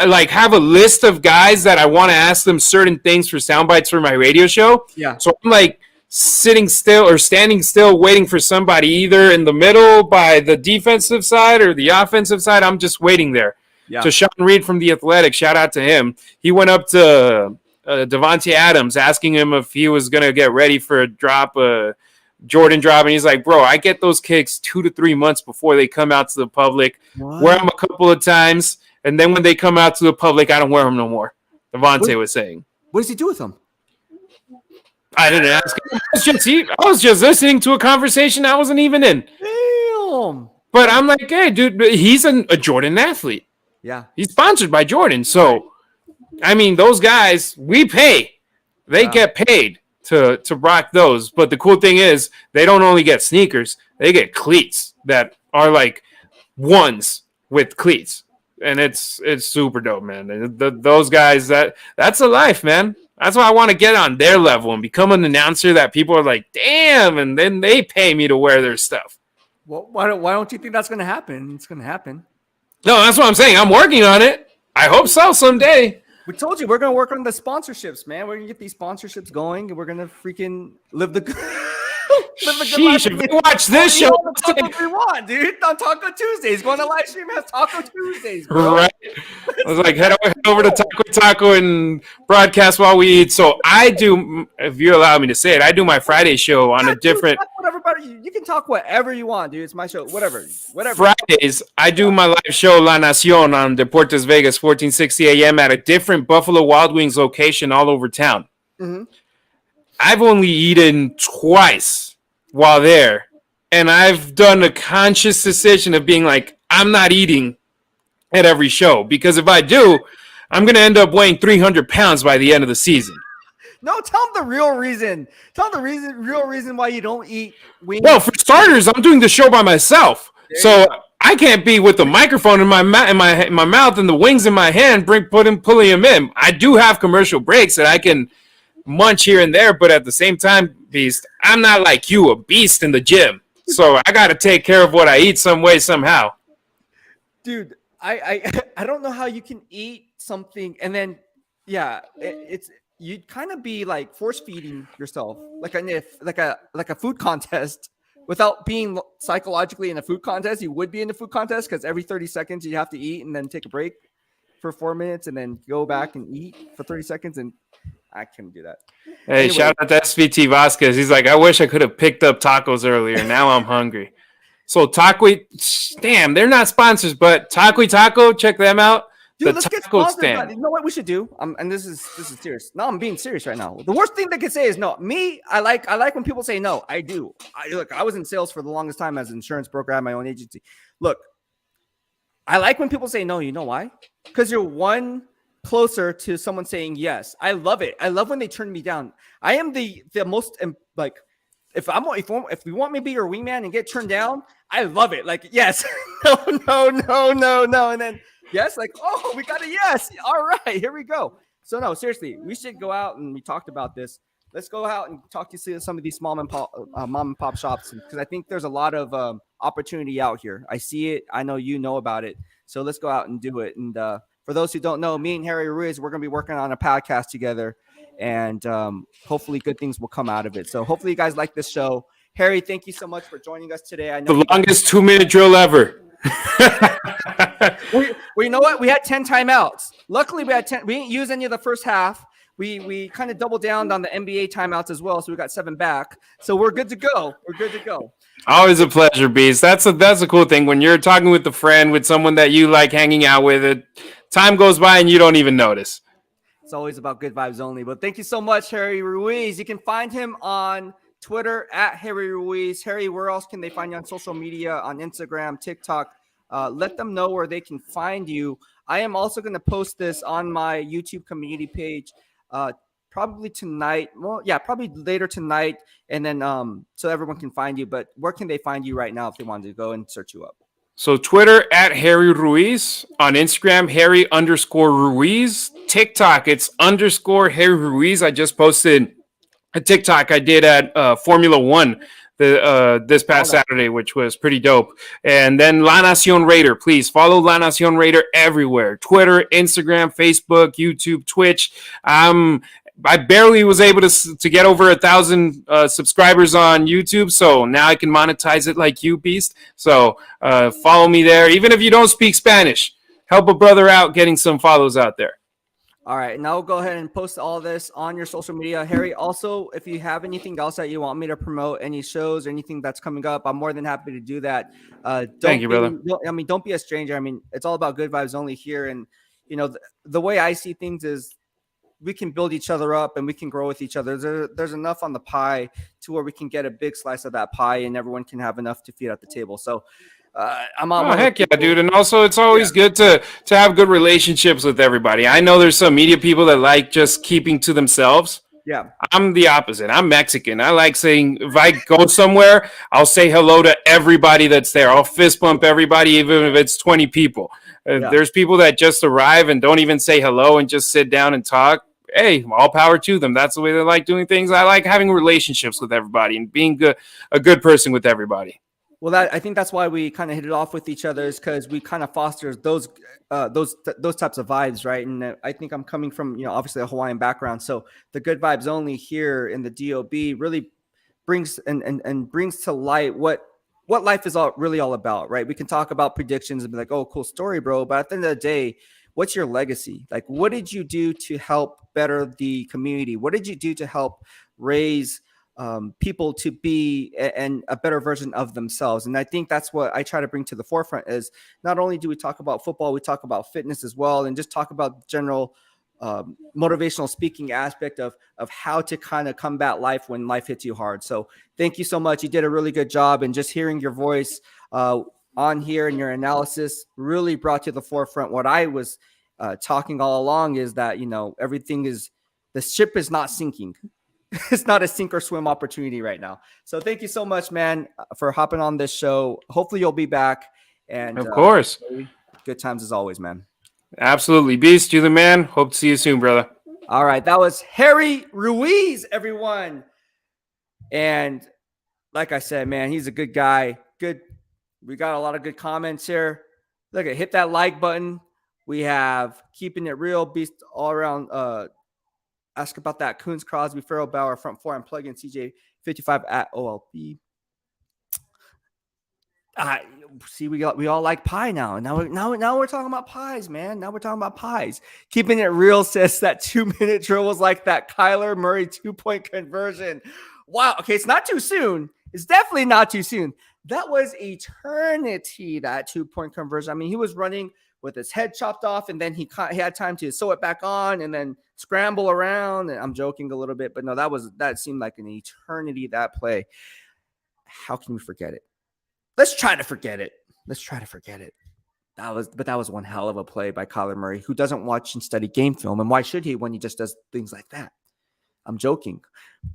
like have a list of guys that I want to ask them certain things for sound bites for my radio show. Yeah. So I'm like sitting still or standing still waiting for somebody either in the middle by the defensive side or the offensive side. I'm just waiting there. Yeah. So Sean Reed from The Athletic, shout out to him. He went up to Devontae Adams asking him if he was going to get ready for a Jordan drop, and he's like, bro, I get those kicks 2 to 3 months before they come out to the public. Wear them a couple of times, and then when they come out to the public, I don't wear them no more. Devontae was saying. What does he do with them? I didn't ask him. I was just listening to a conversation I wasn't even in. Damn. But I'm like, hey, dude, he's a Jordan athlete. Yeah. He's sponsored by Jordan. So, I mean, those guys, we pay. They get paid to rock those. But the cool thing is they don't only get sneakers, they get cleats that are like ones with cleats. And it's super dope, man. Those guys, that's a life, man. That's why I want to get on their level and become an announcer that people are like, damn, and then they pay me to wear their stuff. Well, why don't you think that's going to happen? It's going to happen. No, that's what I'm saying. I'm working on it. I hope so someday. We told you we're gonna work on the sponsorships, man. We're gonna get these sponsorships going, and we're gonna freaking live the good Sheesh, if you watch this show, all the tacos we want, dude. On Taco Tuesdays, going to live stream has Taco Tuesdays, bro. Right. I was like, head over to Taco and broadcast while we eat. So I do, if you allow me to say it, I do my Friday show on a different. Whatever, you can talk whatever you want, dude. It's my show. Whatever. Fridays, I do my live show La Nacion on Deportes Vegas, 1460 a.m. at a different Buffalo Wild Wings location all over town. Mm-hmm. I've only eaten twice while there, and I've done a conscious decision of being like, I'm not eating at every show, because if I do, I'm going to end up weighing 300 pounds by the end of the season. No, tell them the real reason. Tell them the real reason why you don't eat wings. Well, for starters, I'm doing the show by myself, so I can't be with the microphone in my mouth and the wings in my hand, pulling them in. I do have commercial breaks that I can munch here and there, but at the same time, Beast, I'm not like you, a beast in the gym. So I got to take care of what I eat some way, somehow. Dude, I don't know how you can eat something and then, it's you'd kind of be like force feeding yourself, like a food contest, without being psychologically in a food contest. You would be in a food contest because every 30 seconds you have to eat and then take a break for 4 minutes and then go back and eat for 30 seconds. And I couldn't do that. Hey, anyway. Shout out to SVT Vasquez. He's like, I wish I could have picked up tacos earlier. Now I'm hungry. So Taco, damn, they're not sponsors, but Taco, check them out. Dude, let's get sponsored. You know what we should do? And this is serious. No, I'm being serious right now. The worst thing they could say is no. Me, I like when people say no. I do. Look, I was in sales for the longest time as an insurance broker. I had my own agency. Look, I like when people say no. You know why? Because you're one closer to someone saying yes. I love it. I love when they turn me down. I am the most like, if we want me to be your wingman and get turned down, I love it. Like, yes, no, and then yes, like, oh, we got a yes. All right, here we go. So no, seriously, we should go out, and we talked about this. Let's go out and talk to some of these mom and pop shops, because I think there's a lot of opportunity out here. I see it. I know you know about it. So let's go out and do it. And for those who don't know, me and Harry Ruiz, we're going to be working on a podcast together, and hopefully good things will come out of it. So hopefully you guys like this show. Harry, thank you so much for joining us today. I know the longest 2-minute drill ever. You know what? We had 10 timeouts. Luckily, we had 10. We didn't use any of the first half. We kind of doubled down on the NBA timeouts as well, so we got 7 back. So we're good to go. Always a pleasure, Beast. That's a cool thing when you're talking with a friend, with someone that you like hanging out with. Time goes by and you don't even notice. It's always about good vibes only. But thank you so much, Harry Ruiz. You can find him on Twitter at Harry Ruiz. Harry, where else can they find you on social media, on Instagram, TikTok? Let them know where they can find you. I am also going to post this on my YouTube community page probably tonight. Well, yeah, probably later tonight. And then so everyone can find you. But where can they find you right now if they wanted to go and search you up? So Twitter at Harry Ruiz. On Instagram, Harry_Ruiz. TikTok, it's _Harry Ruiz. I just posted a TikTok I did at Formula One this past Saturday, which was pretty dope. And then La Nacion Raider, please follow La Nacion Raider everywhere. Twitter, Instagram, Facebook, YouTube, Twitch. I barely was able to get over 1,000 subscribers on YouTube, so now I can monetize it like you, Beast. So follow me there. Even if you don't speak Spanish, help a brother out getting some follows out there. All right, now go ahead and post all this on your social media. Harry, also, if you have anything else that you want me to promote, any shows or anything that's coming up, I'm more than happy to do that. Thank you, brother. Don't be a stranger. I mean, it's all about good vibes only here. And, you know, the way I see things is we can build each other up and we can grow with each other. There's enough on the pie to where we can get a big slice of that pie and everyone can have enough to feed at the table. So I'm on. Oh, heck yeah, dude. And also it's always good to have good relationships with everybody. I know there's some media people that like just keeping to themselves. Yeah. I'm the opposite. I'm Mexican. I like saying, if I go somewhere, I'll say hello to everybody that's there. I'll fist bump everybody, even if it's 20 people. There's people that just arrive and don't even say hello and just sit down and talk. Hey, all power to them. That's the way they like doing things. I like having relationships with everybody and being a good person with everybody. Well, I think that's why we kind of hit it off with each other, is because we kind of foster those types of vibes, right? And I think I'm coming from, obviously a Hawaiian background, so the good vibes only here in the DOB really brings and brings to light what life is really all about, right? We can talk about predictions and be like, oh, cool story, bro, but at the end of the day, what's your legacy? Like, what did you do to help better the community? What did you do to help raise people to be a better version of themselves? And I think that's what I try to bring to the forefront, is not only do we talk about football, we talk about fitness as well, and just talk about general motivational speaking aspect of how to kind of combat life when life hits you hard. So thank you so much. You did a really good job, and just hearing your voice on here and your analysis really brought to the forefront what I was talking all along, is that, the ship is not sinking. It's not a sink or swim opportunity right now. So thank you so much, man, for hopping on this show. Hopefully you'll be back. And of course, good times as always, man. Absolutely. Beast, you the man. Hope to see you soon, brother. All right. That was Harry Ruiz, everyone. And like I said, man, he's a good guy. Good. We got a lot of good comments here. Look at, hit that like button. We have Keeping It Real, Beast all around. Ask about that. Coons, Crosby, Farrell, Bauer, front four, and plug in CJ55 at OLB. See, we all like pie now. Now we're talking about pies, man. Now we're talking about pies. Keeping It Real says that 2-minute drill was like that Kyler Murray 2-point conversion. Wow. Okay, it's not too soon. It's definitely not too soon. That was eternity, that 2-point conversion. I mean, he was running with his head chopped off, and then he had time to sew it back on and then scramble around. And I'm joking a little bit, but no, that seemed like an eternity, that play. How can we forget it? Let's try to forget it. That was one hell of a play by Kyler Murray, who doesn't watch and study game film. And why should he when he just does things like that? I'm joking,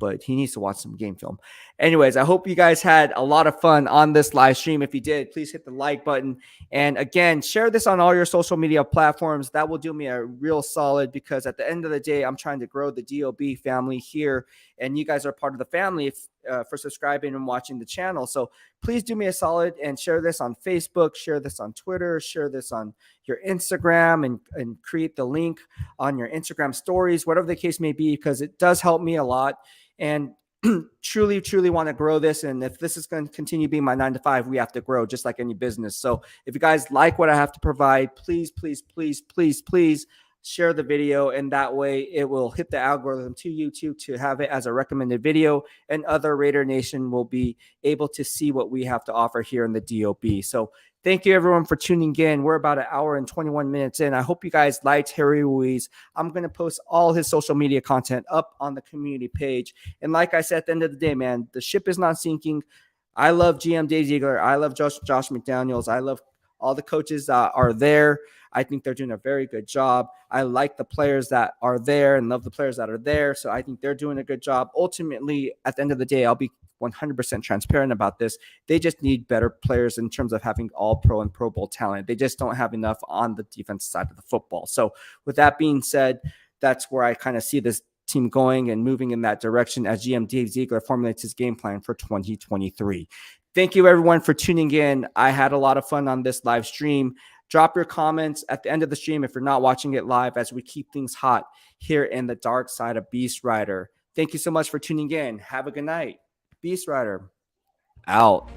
but he needs to watch some game film. Anyways, I hope you guys had a lot of fun on this live stream. If you did, please hit the like button. And again, share this on all your social media platforms. That will do me a real solid, because at the end of the day, I'm trying to grow the DOB family here. And you guys are part of the family for subscribing and watching the channel. So please do me a solid and share this on Facebook, share this on Twitter, share this on your Instagram, and create the link on your Instagram stories, whatever the case may be, because it does help me a lot. And truly want to grow this. And if this is going to continue being my 9 to 5, we have to grow just like any business. So if you guys like what I have to provide, please share the video, and that way it will hit the algorithm to YouTube to have it as a recommended video, and other Raider Nation will be able to see what we have to offer here in the DOB. So thank you everyone for tuning in. We're about 1 hour and 21 minutes in. I hope you guys liked Harry Ruiz. I'm going to post all his social media content up on the community page. And like I said, at the end of the day, man, the ship is not sinking. I love GM Dave Ziegler. I love Josh McDaniels. I love all the coaches that are there. I think they're doing a very good job. I like the players that are there and love the players that are there. So I think they're doing a good job. Ultimately, at the end of the day, I'll be 100% transparent about this. They just need better players in terms of having all pro and Pro Bowl talent. They just don't have enough on the defensive side of the football. So with that being said, that's where I kind of see this team going and moving in that direction as GM Dave Ziegler formulates his game plan for 2023. Thank you everyone for tuning in. I had a lot of fun on this live stream. Drop your comments at the end of the stream if you're not watching it live, as we keep things hot here in the dark side of BEASTwriter. Thank you so much for tuning in. Have a good night. BEASTwriter out.